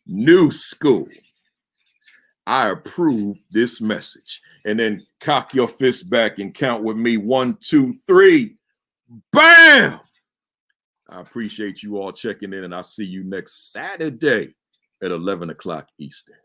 New school. I approve this message. And then cock your fist back and count with me. 1, 2, 3. Bam! I appreciate you all checking in, and I'll see you next Saturday at 11 o'clock Eastern.